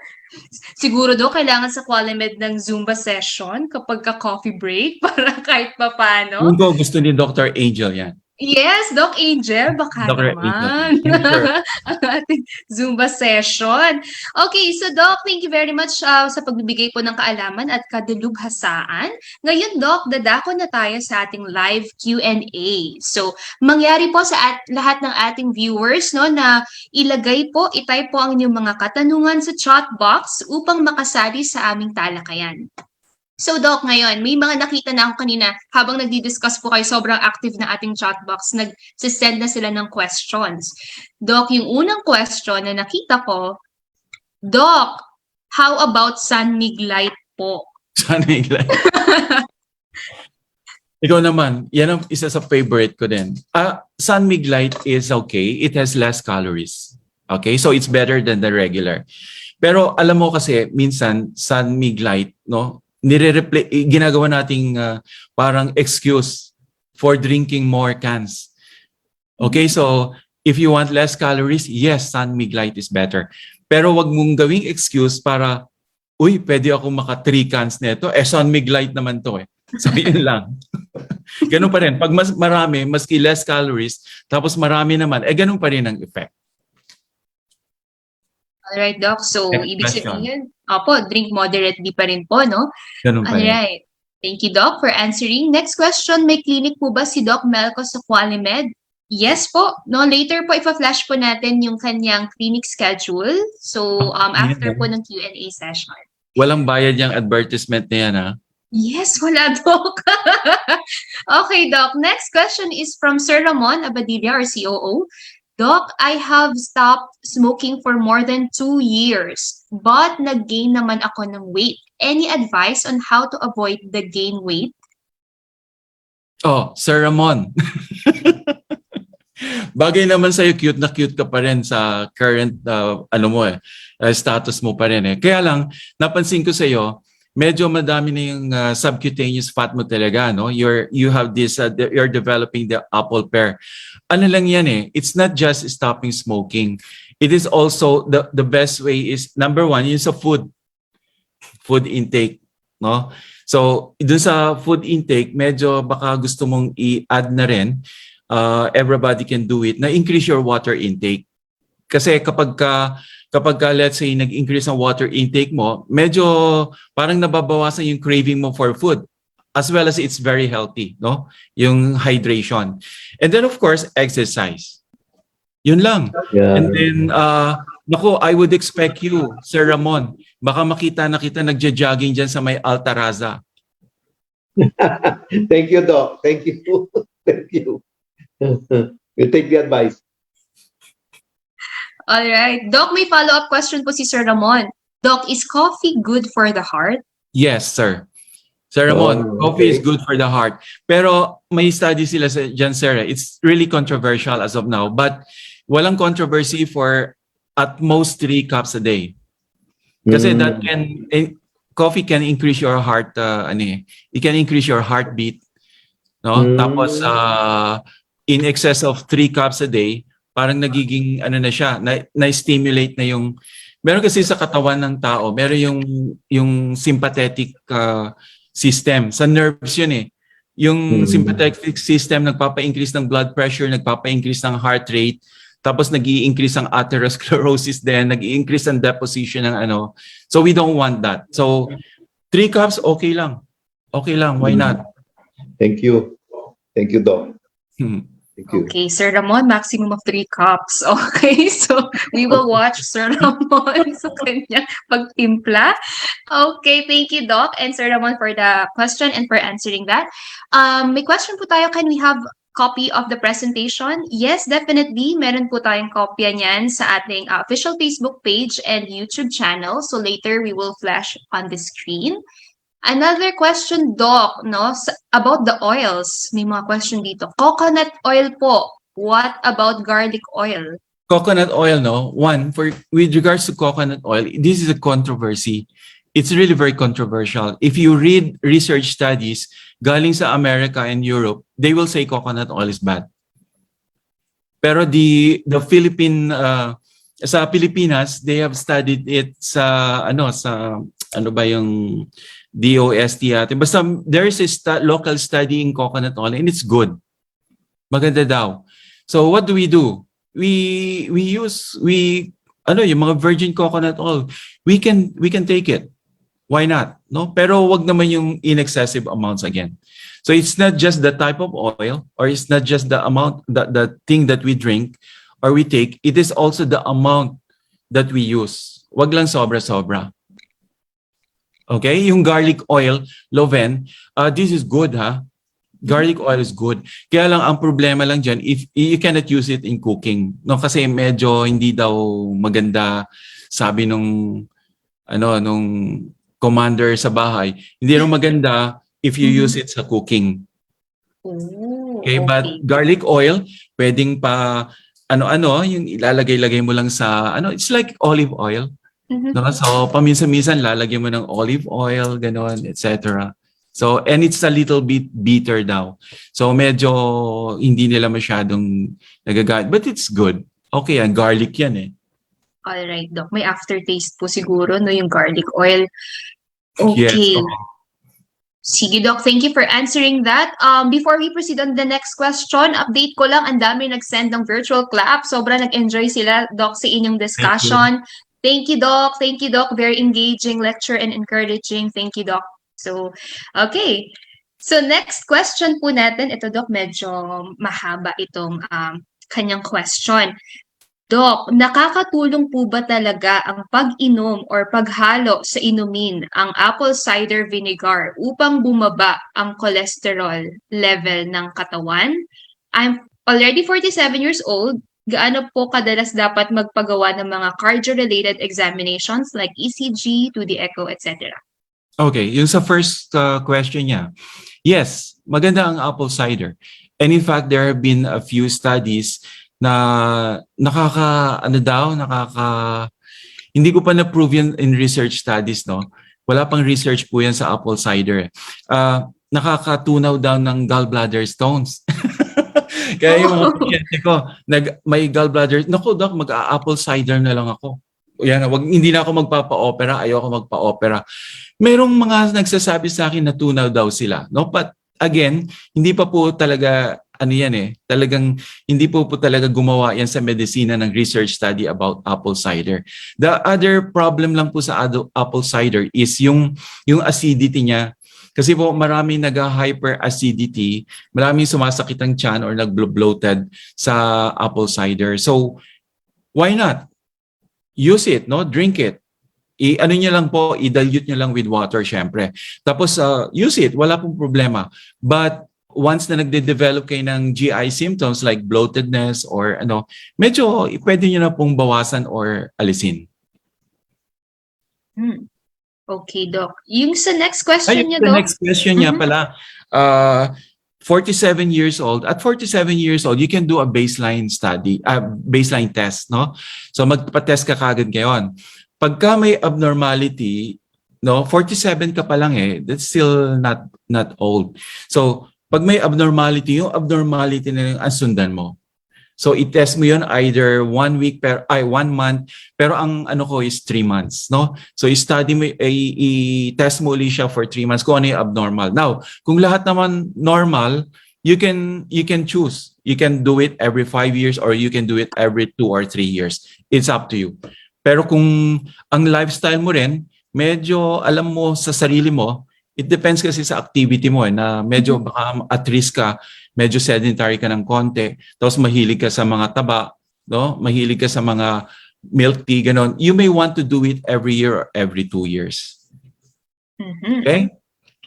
Siguro do kailangan sa QualiMed ng Zumba session kapag ka-coffee break para kahit papano. Gusto ni Dr. Angel yan. Yes, Doc Angel, baka Dr. naman. Angel. Ang ating Zumba session. Okay, so Doc, thank you very much sa pagbibigay po ng kaalaman at kadulubhasaan. Ngayon, Doc, dadako na tayo sa ating live Q&A. So, mangyari po sa lahat ng ating viewers no, na itype po ang inyong mga katanungan sa chat box upang makasali sa aming talakayan. So, Doc, ngayon, may mga nakita na ako kanina habang nagdi-discuss po kayo, sobrang active na ating chat box, nag-send na sila ng questions. Doc, yung unang question na nakita ko, Doc, how about sunmig light po? Sunmig light? Ikaw naman, yan ang isa sa favorite ko din. Sunmig light is okay. It has less calories. Okay, so it's better than the regular. Pero alam mo kasi, minsan, sunmig light, no? Ginagawa nating parang excuse for drinking more cans. Okay, so if you want less calories, yes, sunmig light is better. Pero wag mong gawing excuse para, pwede ako maka 3 cans nito. Sunmig light naman to eh. So yun lang. Ganun pa rin. Pag mas marami, maski less calories, tapos marami naman, ganun pa rin ang effect. Alright, Doc. So, Next ibig question. sabihin, drink moderately pa rin po, no? Ganun pa rin. Alright. Thank you, Doc, for answering. Next question, may clinic po ba si Doc Melco sa QualiMed? Yes po. No, later po, ipa-flash po natin yung kanyang clinic schedule. So, after po ng Q&A session. Walang bayad yung advertisement na yan, ha? Yes, wala, Doc. Okay, Doc. Next question is from Sir Ramon Abadilla, our COO. Doc, I have stopped smoking for more than 2 years, but nag-gain naman ako ng weight. Any advice on how to avoid the gain weight? Oh, Sir Ramon. Bagay naman sa'yo, cute na cute ka pa rin sa current status mo pa rin eh. Kaya lang, napansin ko sa'yo, medyo madami na yung subcutaneous fat mo talaga, no? You have this, you're developing the apple pear. Ano lang yan eh, it's not just stopping smoking. It is also, the best way is, number 1, yung sa food intake, no? So, dun sa food intake, medyo baka gusto mong i-add na rin, everybody can do it, na increase your water intake. Kasi kapag let's say nag-increase ang water intake mo, medyo parang nababawasan yung craving mo for food, as well as it's very healthy, no? Yung hydration. And then of course, exercise. Yun lang. Yeah. And then, I would expect you, Sir Ramon, baka makita na kita nagja-jogging dyan sa may Altaraza. Thank you, Doc. Thank you. Thank you. We'll take the advice. Alright. Doc, may follow-up question po si Sir Ramon. Doc, is coffee good for the heart? Yes, sir. Sir Ramon, Oh, coffee is okay. good for the heart. Pero may study sila sa dyan, sir. It's really controversial as of now. But walang controversy for at most 3 cups a day. Kasi that coffee can increase your heart, it can increase your heartbeat. No? Tapos, in excess of 3 cups a day, parang nagiging, na siya, na-stimulate na yung, meron kasi sa katawan ng tao, meron yung sympathetic system. Sa nerves yun eh. Yung sympathetic system nagpapa-increase ng blood pressure, nagpapa-increase ng heart rate, tapos nag-i-increase ang atherosclerosis din, nag-i-increase ang deposition ng ano. So we don't want that. So 3 cups, okay lang. Okay lang, why not? Thank you. Thank you, Doc. Thank you. Okay, Sir Ramon, maximum of 3 cups. Okay, so we will watch Sir Ramon sa kanya pagtimpla. Okay, thank you, Doc, and Sir Ramon for the question and for answering that. May question po tayo, can we have copy of the presentation? Yes, definitely. Meron po tayong kopya niyan sa ating official Facebook page and YouTube channel. So later, we will flash on the screen. Another question, Doc, no, about the oils. May mga question dito. Coconut oil po. What about garlic oil? Coconut oil, no? With regards to coconut oil, this is a controversy. It's really very controversial. If you read research studies galing sa America and Europe, they will say coconut oil is bad. Pero sa Pilipinas, they have studied it sa ano ba yung DOST atin. Basta there is a local study in coconut oil and it's good. Maganda daw. So what do? We use yung mga virgin coconut oil. We can take it. Why not? No? Pero wag naman yung in excessive amounts again. So it's not just the type of oil or it's not just the amount, the thing that we drink or we take, it is also the amount that we use. Wag lang sobra-sobra. Okay? Yung garlic oil, Loven, this is good, ha? Garlic oil is good. Kaya lang, ang problema lang dyan, if you cannot use it in cooking. No? Kasi medyo hindi daw maganda, sabi nung commander sa bahay. Hindi rin maganda if you use it sa cooking. Okay? But garlic oil, pwedeng pa, yung ilalagay-lagay mo lang sa, it's like olive oil. No? So, paminsan-minsan, lalagyan mo ng olive oil, gano'n, etc. So, and it's a little bit bitter daw. So, medyo hindi nila masyadong nagagamit. But it's good. Okay yan, garlic yan eh. Alright, Doc. May aftertaste po siguro, no, yung garlic oil. Yes. Okay. Sige, Doc. Thank you for answering that. Before we proceed on the next question, update ko lang, ang dami nag-send ng virtual clap. Sobra nag-enjoy sila, Doc, sa inyong discussion. Thank you, Doc. Thank you, Doc. Very engaging lecture and encouraging. Thank you, Doc. So, okay. So, next question po natin. Ito, Doc, medyo mahaba itong kanyang question. Doc, nakakatulong po ba talaga ang pag-inom or paghalo sa inumin ang apple cider vinegar upang bumaba ang cholesterol level ng katawan? I'm already 47 years old. Gaano po kadalas dapat magpagawa ng mga cardio-related examinations like ECG, 2D echo, etc.? Okay, yung sa first question niya. Yes, maganda ang apple cider. And in fact, there have been a few studies na hindi ko pa na-prove yan in research studies, no? Wala pang research po yan sa apple cider. Nakakatunaw daw ng gallbladder stones. Kaya yung mga pasyente ko, may gallbladder, naku, Doc, mag-apple cider na lang ako. Yan, hindi na ako magpapa-opera, ayoko magpa-opera. Merong mga nagsasabi sa akin na tunaw daw sila. No? But again, hindi pa po talaga, talagang hindi po talaga gumawa yan sa medisina ng research study about apple cider. The other problem lang po sa apple cider is yung acidity niya. Kasi po marami nag-hyperacidity, maraming sumasakit ang tiyan or nag-bloated sa apple cider. So, why not? Use it, no? Drink it. I-dilute nyo lang with water, syempre. Tapos, use it. Wala pong problema. But, once na nagde-develop kayo ng GI symptoms like bloatedness or medyo pwede nyo na pong bawasan or alisin. Okay, Doc. Yung sa next question Ayun, niya, the Doc. next question niya pala. 47 years old. At 47 years old, you can do a baseline study, baseline test, no? So magpa-test ka kagad ngayon. Pagka may abnormality, no, 47 ka pa lang that's still not old. So pag may abnormality, yung abnormality na yung sundan mo. So i-test mo yun either 1 week 1 month, pero ang ano ko is 3 months, no? So i-study mo, i-test mo ulit siya for 3 months kung ano yung abnormal. Now, kung lahat naman normal, you can choose. You can do it every 5 years or you can do it every 2 or 3 years. It's up to you. Pero kung ang lifestyle mo rin, medyo alam mo sa sarili mo, it depends kasi sa activity mo na medyo baka at risk ka, medyo sedentary ka ng konti, tapos mahilig ka sa mga taba, no? Mahilig ka sa mga milk tea, ganon. You may want to do it every year or every 2 years. Okay?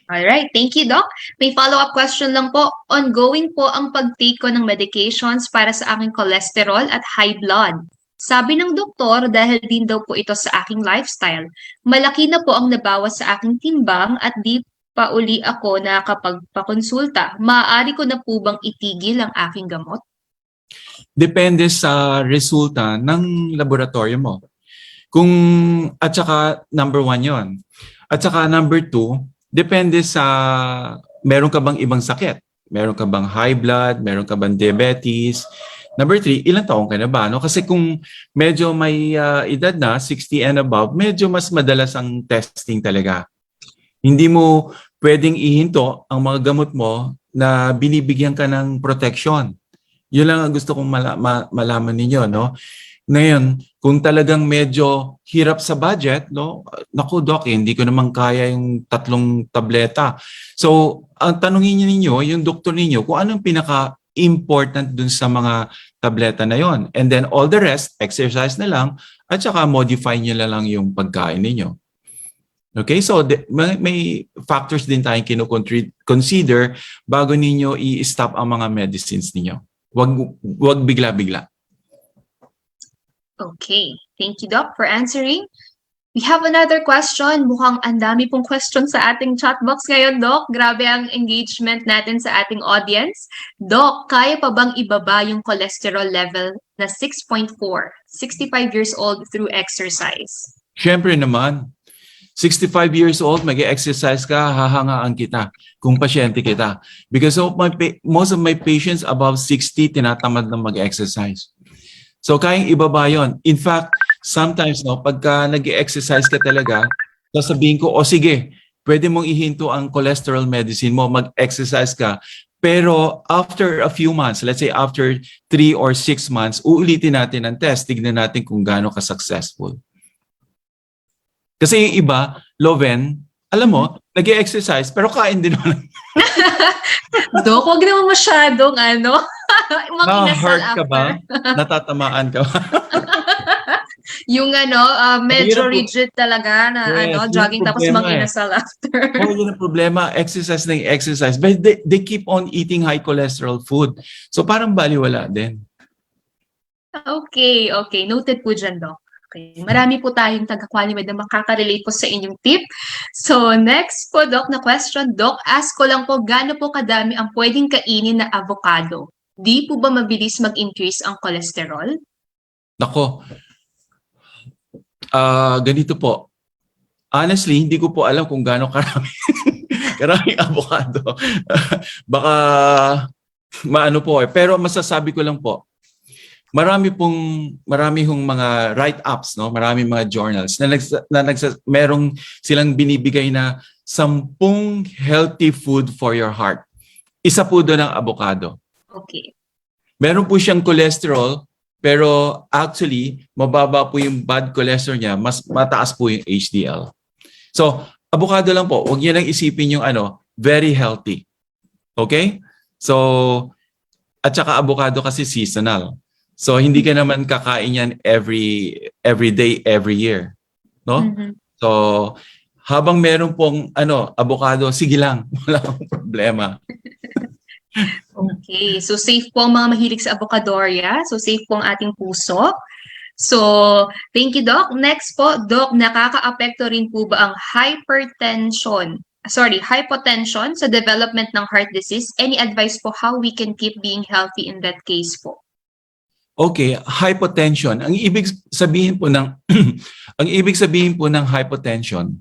Alright, thank you, Doc. May follow-up question lang po. Ongoing po ang pag-take ko ng medications para sa aking cholesterol at high blood. Sabi ng doktor, dahil din daw po ito sa aking lifestyle, malaki na po ang nabawas sa aking timbang at di pa uli ako nakapagpakonsulta. Maaari ko na po bang itigil ang aking gamot? Depende sa resulta ng laboratorio mo. At saka number 1 yon. At saka number 2, depende sa meron ka bang ibang sakit. Meron ka bang high blood, meron ka bang diabetes. Number 3, ilang taong ka na ba? No? Kasi kung medyo may edad na, 60 and above, medyo mas madalas ang testing talaga. Hindi mo pwedeng ihinto ang mga gamot mo na binibigyan ka ng protection. Yun lang ang gusto kong malaman ninyo, no? Ngayon, kung talagang medyo hirap sa budget, no? Naku, Doc, hindi ko naman kaya yung 3 tableta. So, ang tanungin ninyo, yung doktor ninyo, kung anong pinaka-important dun sa mga tableta na yon. And then all the rest, exercise na lang, at saka modify nyo na lang yung pagkain ninyo. Okay, so may factors din tayong kino-consider bago ninyo i-stop ang mga medicines ninyo. Wag bigla-bigla. Okay, thank you, Doc, for answering. We have another question. Mukhang ang dami pong question sa ating chat box ngayon, Doc. Grabe ang engagement natin sa ating audience. Doc, kaya pa bang ibaba yung cholesterol level na 6.4, 65 years old through exercise? Siyempre naman, 65 years old, mag-exercise ka, hahangaan kita kung pasyente kita. Because most of my patients above 60, tinatamad na mag-exercise. So, kayang ibaba yun. In fact, sometimes, no, pagka nag-exercise ka talaga, sasabihin ko, sige, pwede mong ihinto ang cholesterol medicine mo, mag-exercise ka. Pero after a few months, let's say after 3 or 6 months, uulitin natin ang test, tignan natin kung gaano ka-successful. Kasi yung iba, Loven, alam mo, nag-exercise pero kain din naman. Dok, huwag naman masyadong Na-hurt ka ba? Natatamaan ka ba? Yung medyo Mahirap po. rigid talaga na Yes, yun jogging ang tapos problema mag-inasal after. Yun ang problema. Exercise na yung exercise. But they keep on eating high cholesterol food. So parang baliwala din. Okay. Noted po dyan, Doc. Okay. Marami po tayong taga-QualiMed na makaka-relate po sa inyong tip. So, next po, Doc, na question. Doc, ask ko lang po, gaano po kadami ang pwedeng kainin na avocado? Di po ba mabilis mag-increase ang cholesterol? Nako, ganito po. Honestly, hindi ko po alam kung gaano karaming avocado. Baka maano po Pero masasabi ko lang po, marami hong mga write-ups, no? Marami mga journals merong silang binibigay na 10 healthy food for your heart. Isa po doon ang avocado. Okay. Meron po siyang cholesterol, pero actually, mababa po yung bad cholesterol niya, mas mataas po yung HDL. So, avocado lang po. Huwag niyo lang isipin yung very healthy. Okay? So, at saka avocado kasi seasonal. So, hindi ka naman kakain yan every day, every year. No? Mm-hmm. So, habang meron pong avocado, sige lang. Wala akong problema. Okay. So, safe po ang mga mahilig sa avocadoria. So, safe po ang ating puso. So, thank you, Doc. Next po, Doc, nakaka-apekto rin po ba ang hypotension sa development ng heart disease? Any advice po how we can keep being healthy in that case po? Okay, hypotension. Ang ibig sabihin po ng ang ibig sabihin po ng hypotension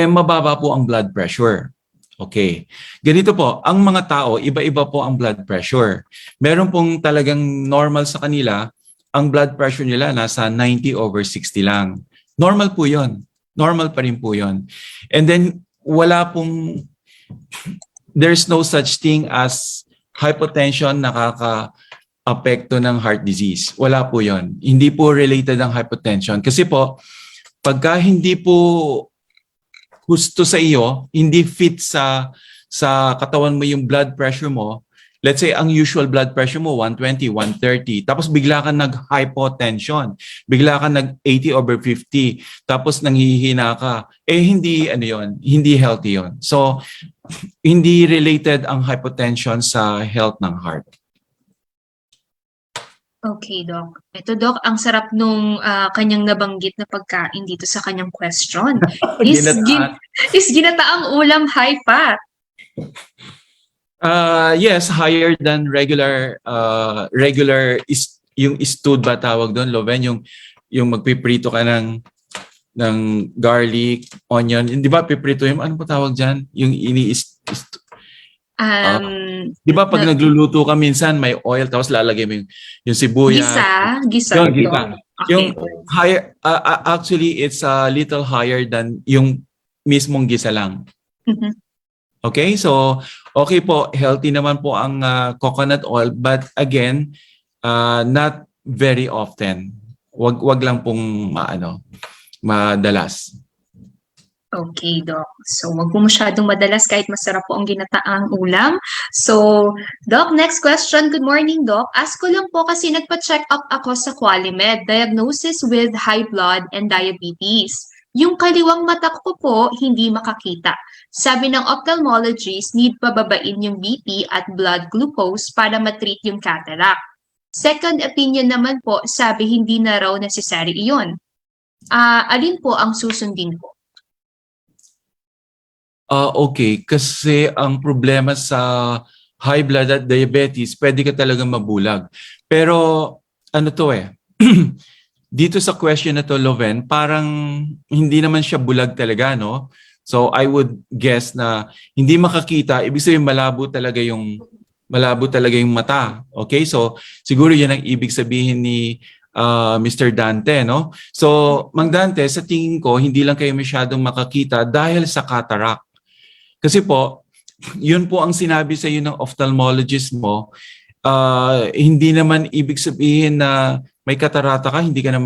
mababa po ang blood pressure. Okay. Ganito po, ang mga tao, iba-iba po ang blood pressure. Meron pong talagang normal sa kanila, ang blood pressure nila nasa 90/60 lang. Normal po 'yon. Normal pa rin po 'yon. And then there's no such thing as hypotension nakaka-apekto ng heart disease. Wala po 'yon. Hindi po related ang hypotension. Kasi po, pagka hindi po gusto sa iyo, hindi fit sa katawan mo yung blood pressure mo, let's say ang usual blood pressure mo 120, 130, tapos bigla ka nag-hypotension, bigla ka nag-80/50, tapos nanghihina ka, hindi hindi healthy yon. So hindi related ang hypotension sa health ng heart. Okay, Doc. Ito, Doc, ang sarap nung kanyang nabanggit na pagkain dito sa kanyang question. Is ginataang ulam high fat? Yes, higher than regular yung stewed ba tawag doon, Loven, yung magpiprito ka ng garlic, onion, di ba piprito yung ano po tawag diyan? Yung di ba pag nagluluto ka minsan may oil tapos lalagay mo yung sibuyas. Gisa. Yung gisa. Okay. Yung higher actually it's a little higher than yung mismong gisa lang. Mhm. Okay? So okay po, healthy naman po ang coconut oil, but again, not very often. Wag lang pong madalas. Okay, Doc. So, wag po masyadong madalas kahit masarap po ang ginataang ulam. So, Doc, next question. Good morning, Doc. Ask ko lang po kasi nagpa-check up ako sa QualiMed, diagnosis with high blood and diabetes. Yung kaliwang mata ko po, hindi makakita. Sabi ng ophthalmologist, need pababain yung BP at blood glucose para matreat yung cataract. Second opinion naman po, sabi hindi na raw necessary iyon. Alin po ang susundin po? Okay, kasi ang problema sa high blood at diabetes, pwede ka talagang mabulag. Pero ano to dito sa question na to, Loven, parang hindi naman siya bulag talaga, no? So I would guess na hindi makakita, ibig sabihin malabo talaga yung mata. Okay? So siguro 'yan ang ibig sabihin ni Mr. Dante, no? So Mang Dante, sa tingin ko hindi lang kayo masyadong makakita dahil sa cataract. Kasi po, yun po ang sinabi sa iyo ng ophthalmologist mo, hindi naman ibig sabihin na may katarata ka, hindi ka na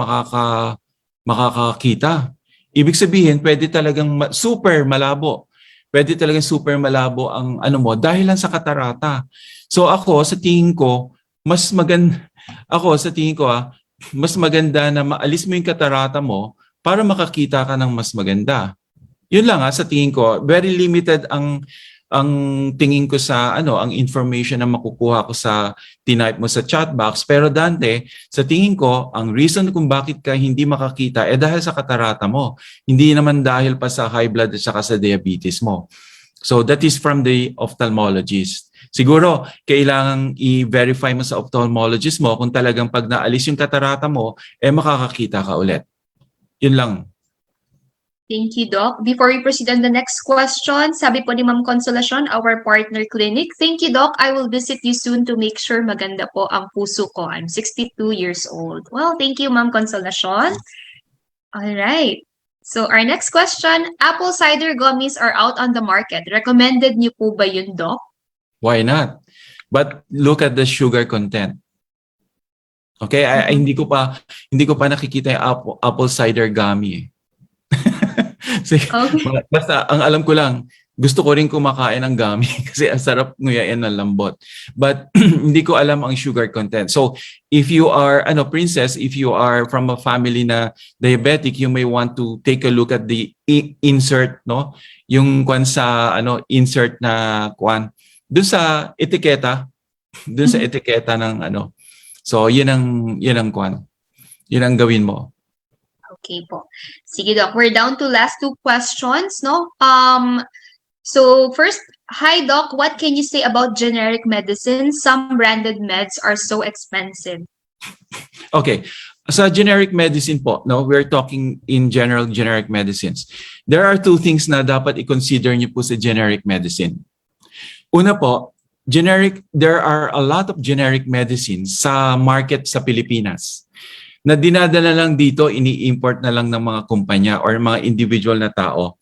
makakakita. Ibig sabihin, pwede talagang super malabo. Pwede talagang super malabo ang mo dahil lang sa katarata. So ako, sa tingin ko, mas maganda na maalis mo yung katarata mo para makakita ka ng mas maganda. Yun lang sa tingin ko, very limited ang tingin ko sa ang information na makukuha ko sa tinype mo sa chat box. Pero Dante, sa tingin ko, ang reason kung bakit ka hindi makakita dahil sa katarata mo. Hindi naman dahil pa sa high blood at saka sa diabetes mo. So that is from the ophthalmologist. Siguro, kailangang i-verify mo sa ophthalmologist mo kung talagang pag naalis yung katarata mo, makakakita ka ulit. Yun lang. Thank you, Doc. Before we proceed on the next question, sabi po ni Ma'am Consolacion, our partner clinic, thank you, Doc. I will visit you soon to make sure maganda po ang puso ko. I'm 62 years old. Well, thank you, Ma'am Consolacion. All right. So our next question, apple cider gummies are out on the market. Recommended niyo po ba yun, Doc? Why not? But look at the sugar content. Okay, hindi ko pa nakikita yung apple cider gummy. Okay. Basta ang alam ko lang, gusto ko rin kumakain ng gummy kasi ang sarap nguyain ng lambot. But hindi ko alam ang sugar content. So if you are princess, if you are from a family na diabetic, you may want to take a look at the insert, no? Yung sa insert na doon sa etiketa, ng So yun ang Yun ang gawin mo. Okay po. Sige, Doc. We're down to last two questions, no? So first, hi, Doc. What can you say about generic medicine? Some branded meds are so expensive. Okay. Sa generic medicine po, no, we're talking in general generic medicines. There are two things na dapat i-consider niyo po sa generic medicine. Una po, there are a lot of generic medicines sa market sa Pilipinas na dinadala lang dito, ini-import na lang ng mga kumpanya or mga individual na tao.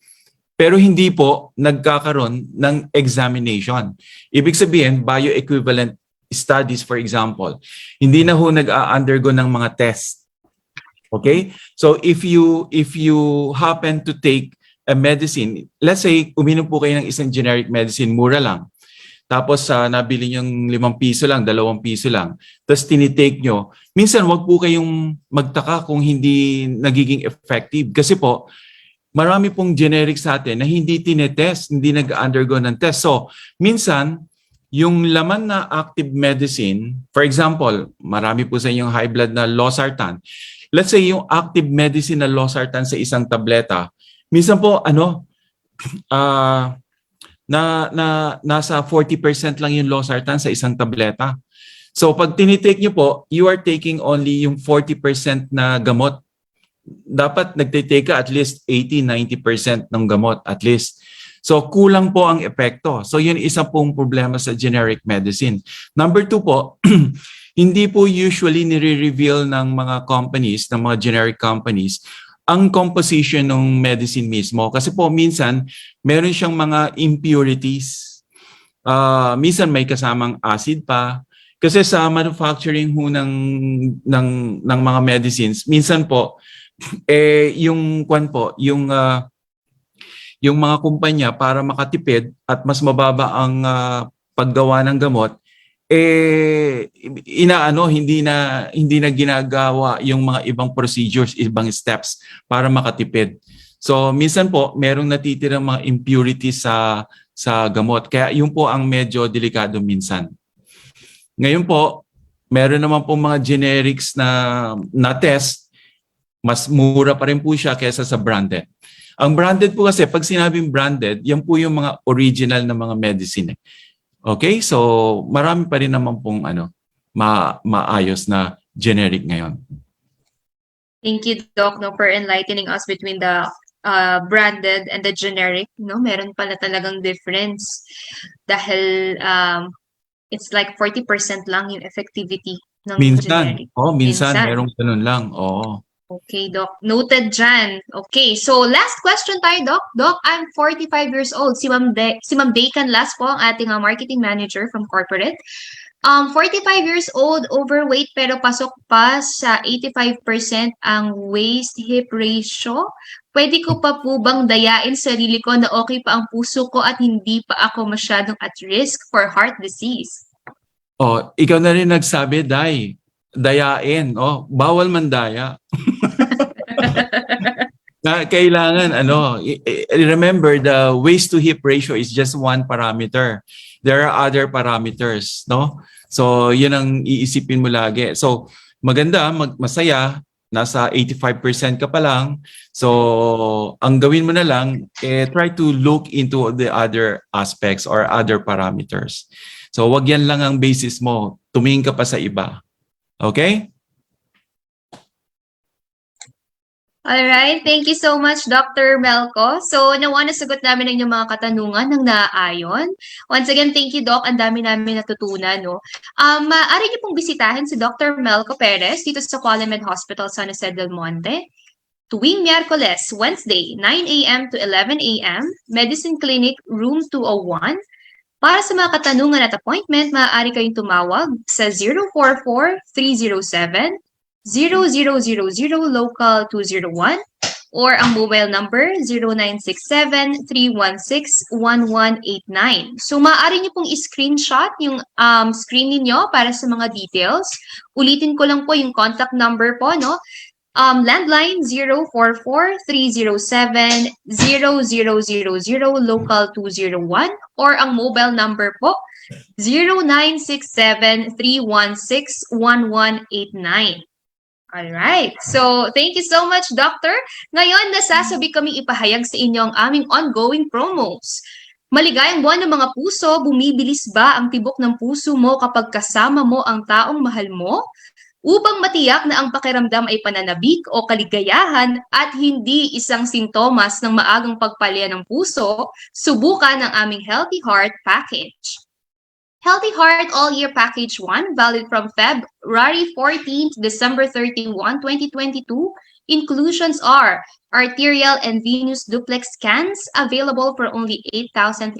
Pero hindi po nagkakaroon ng examination. Ibig sabihin, bioequivalent studies, for example, hindi na ho nag-undergo ng mga test. Okay? So if you happen to take a medicine, let's say uminom po kayo ng isang generic medicine, mura lang. Tapos nabili niyong 5 piso lang, 2 piso lang. Tapos tinitake nyo. Minsan wag po kayong magtaka kung hindi nagiging effective. Kasi po, marami pong generic sa atin na hindi tinetest, hindi nag-undergo ng test. So, minsan, yung laman na active medicine, for example, marami po sa inyong high blood na losartan. Let's say yung active medicine na losartan sa isang tableta, minsan po, nasa 40% lang yung losartan sa isang tableta. So pag tinitake nyo po, you are taking only yung 40% na gamot. Dapat nagtitake ka at least 80-90% ng gamot at least. So kulang po ang epekto. So yun isa pong problema sa generic medicine. Number 2 po, hindi po usually nire-reveal ng mga companies, ng mga generic companies, ang composition ng medicine mismo. Kasi po minsan, meron siyang mga impurities. Minsan may kasamang acid pa. Kasi sa manufacturing ho ng mga medicines, minsan po, yung mga kumpanya para makatipid at mas mababa ang paggawa ng gamot, hindi na ginagawa yung mga ibang procedures, ibang steps para makatipid. So minsan po merong natitirang mga impurities sa gamot. Kaya yun po ang medyo delikado minsan. Ngayon po, meron naman po mga generics na test, mas mura pa rin po siya kaysa sa branded. Ang branded po kasi, pag sinabing branded, yan po yung mga original na mga medicine. Okay? So, marami pa rin naman pong maayos na generic ngayon. Thank you, Doc, no, for enlightening us between the branded and the generic. No, meron pala talagang difference. Dahil it's like 40% lang yung effectivity ng generic. Minsan. Merong ganun lang. Oo. Okay, Doc. Noted dyan. Okay, so last question tayo, Doc. Doc, I'm 45 years old. Si Ma'am Day Canlas po ang ating marketing manager from corporate. 45 years old, overweight, pero pasok pa sa 85% ang waist-hip ratio. Pwede ko pa po bang dayain sarili ko na okay pa ang puso ko at hindi pa ako masyadong at risk for heart disease? Oh, ikaw na rin nagsabi, Day. Dayain. Oh, bawal man daya. Kailangan, remember, the waist to hip ratio is just one parameter. There are other parameters, no? So, yun ang iisipin mo lagi. So, maganda, masaya, nasa 85% ka pa lang. So, ang gawin mo na lang, try to look into the other aspects or other parameters. So, wag yan lang ang basis mo. Tumingin ka pa sa iba. Okay? Alright, thank you so much, Dr. Melco. So, nawa nasagot namin ang inyong mga katanungan ng naaayon. Once again, thank you, Doc. Ang dami namin natutunan, no? Maaari niyo pong bisitahin si Dr. Melco Perez dito sa QualiMed Hospital sa Jose Del Monte. Tuwing Miyerkules, Wednesday, 9 a.m. to 11 a.m., Medicine Clinic, Room 201. Para sa mga katanungan at appointment, maaari kayong tumawag sa 044-307 0000 local 201 or ang mobile number 0967-316-1189. So maaari niyo pong i-screenshot yung screen niyo para sa mga details. Ulitin ko lang po yung contact number po, no? Landline 044-307-0000 local 201 or ang mobile number po 0967-316-1189. Alright. So, thank you so much, Doctor. Ngayon, nasasabi kaming ipahayag sa inyo ang aming ongoing promos. Maligayang buwan ng mga puso, bumibilis ba ang tibok ng puso mo kapag kasama mo ang taong mahal mo? Upang matiyak na ang pakiramdam ay pananabik o kaligayahan at hindi isang sintomas ng maagang pagpalya ng puso, subukan ang aming Healthy Heart Package. Healthy Heart All-Year Package 1, valid from February 14 to December 31, 2022. Inclusions are arterial and venous duplex scans, available for only 8,330.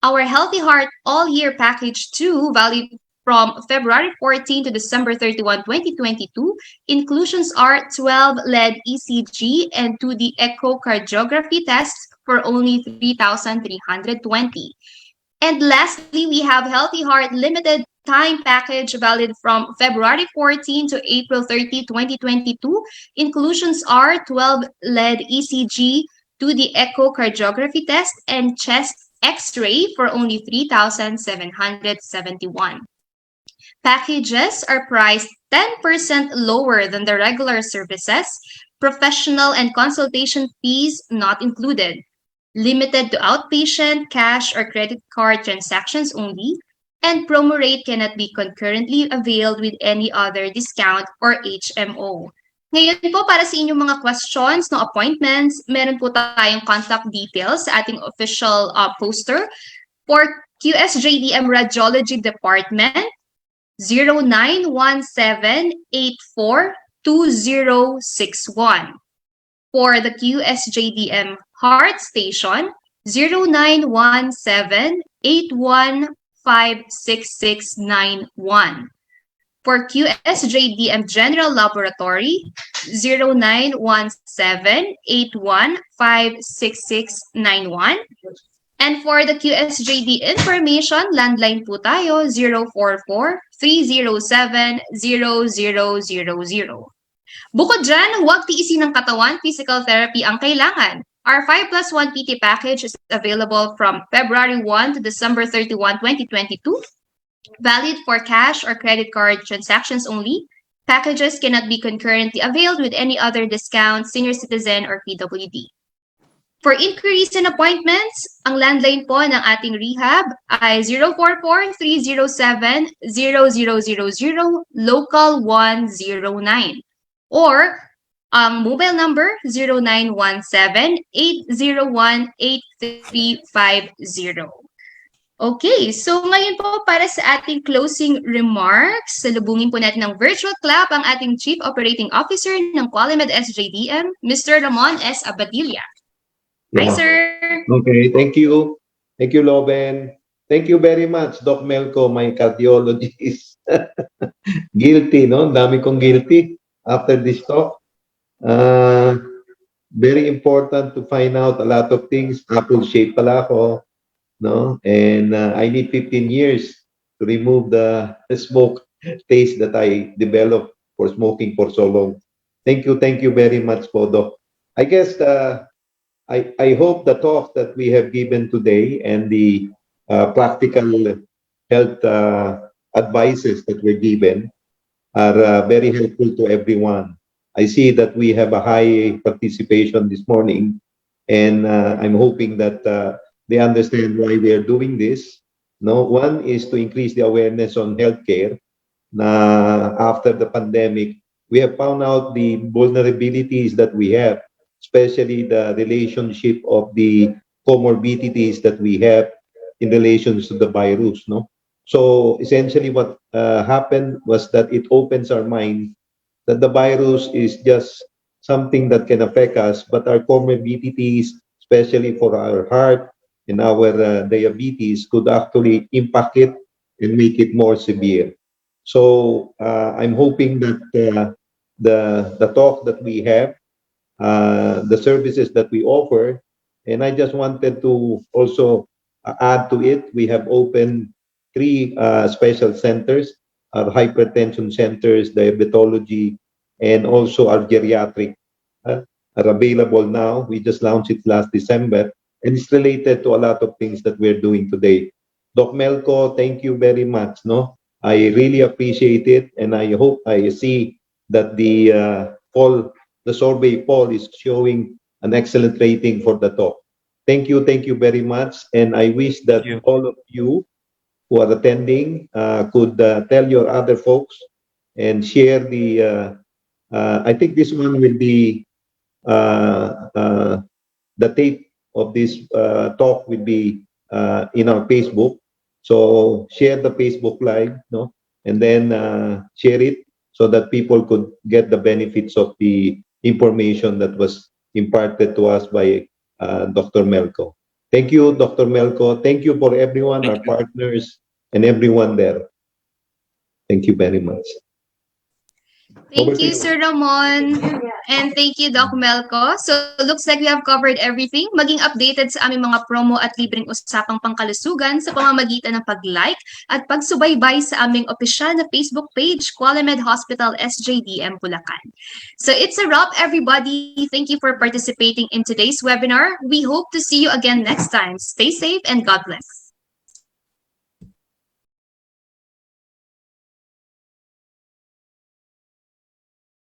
Our Healthy Heart All-Year Package 2, valid from February 14 to December 31, 2022. Inclusions are 12 lead ECG and 2D echocardiography tests for only 3,320. And lastly, we have Healthy Heart Limited Time Package, valid from February 14 to April 30, 2022. Inclusions are 12 lead ECG, 2D echocardiography test, and chest X-ray for only 3,771. Packages are priced 10% lower than the regular services, professional and consultation fees not included. Limited to outpatient, cash, or credit card transactions only, and promo rate cannot be concurrently availed with any other discount or HMO. Ngayon po, para sa inyong mga questions no appointments, meron po tayong contact details sa ating official poster. For QSJDM Radiology Department, 0917-842061. For the QSJDM Heart Station, 0917-815691. For QSJDM General Laboratory, 0917-815661. And for the QSJD Information, landline po tayo, 044-307-0000. Bukod dyan, huwag tiisin ng katawan, physical therapy ang kailangan. Our 5+1 PT package is available from February 1 to December 31, 2022. Valid for cash or credit card transactions only. Packages cannot be concurrently availed with any other discount, senior citizen, or PWD. For inquiries and appointments, ang landline po ng ating rehab ay 044-307-0000, local 109. Or ang mobile number 0917-801-8350. Okay, so ngayon po para sa ating closing remarks, salubungin po natin ng virtual clap ang ating Chief Operating Officer ng QualiMed SJDM, Mr. Ramon S. Abadilla. Hi, sir. Okay, thank you. Thank you, Loben. Thank you very much, Doc Melco, my cardiologist. Guilty, no? Dami kong guilty after this talk. Very important to find out a lot of things. Apple shape pala ako, no? And I need 15 years to remove the smoke taste that I developed for smoking for so long. Thank you very much po, Doc. I guess I hope the talk that we have given today and the practical health advices that were given are very helpful to everyone. I see that we have a high participation this morning, and I'm hoping that they understand why we are doing this. No, one is to increase the awareness on healthcare. Na after the pandemic, we have found out the vulnerabilities that we have, especially the relationship of the comorbidities that we have in relation to the virus. No, so essentially what happened was that it opens our mind that the virus is just something that can affect us, but our comorbidities, especially for our heart and our diabetes, could actually impact it and make it more severe. So I'm hoping that the talk that we have, the services that we offer, and I just wanted to also add to it, we have opened 3 special centers, our hypertension centers, diabetology, and also our geriatric are available now. We just launched it last December, and it's related to a lot of things that we're doing today. Doc Melco, thank you very much. No, I really appreciate it, and I hope I see that the survey poll is showing an excellent rating for the talk. Thank you very much, and I wish Thank that you. all of you who are attending could tell your other folks and share I think this one will be uh, uh, the tape of this talk will be in our Facebook. So share the Facebook Live, no, and then share it so that people could get the benefits of the information that was imparted to us by Dr. Melco. Thank you, Dr. Melco. Thank you for everyone, Thank our you. partners, and everyone there. Thank you very much. Over Thank to you, you. Sir Ramon. And thank you, Doc Melco. So, looks like we have covered everything. Maging updated sa aming mga promo at libreng usapang pangkalusugan sa pamamagitan ng pag-like at pagsubaybay sa aming opisyal na Facebook page, QualiMed Hospital SJDM Bulacan. So, it's a wrap, everybody. Thank you for participating in today's webinar. We hope to see you again next time. Stay safe and God bless.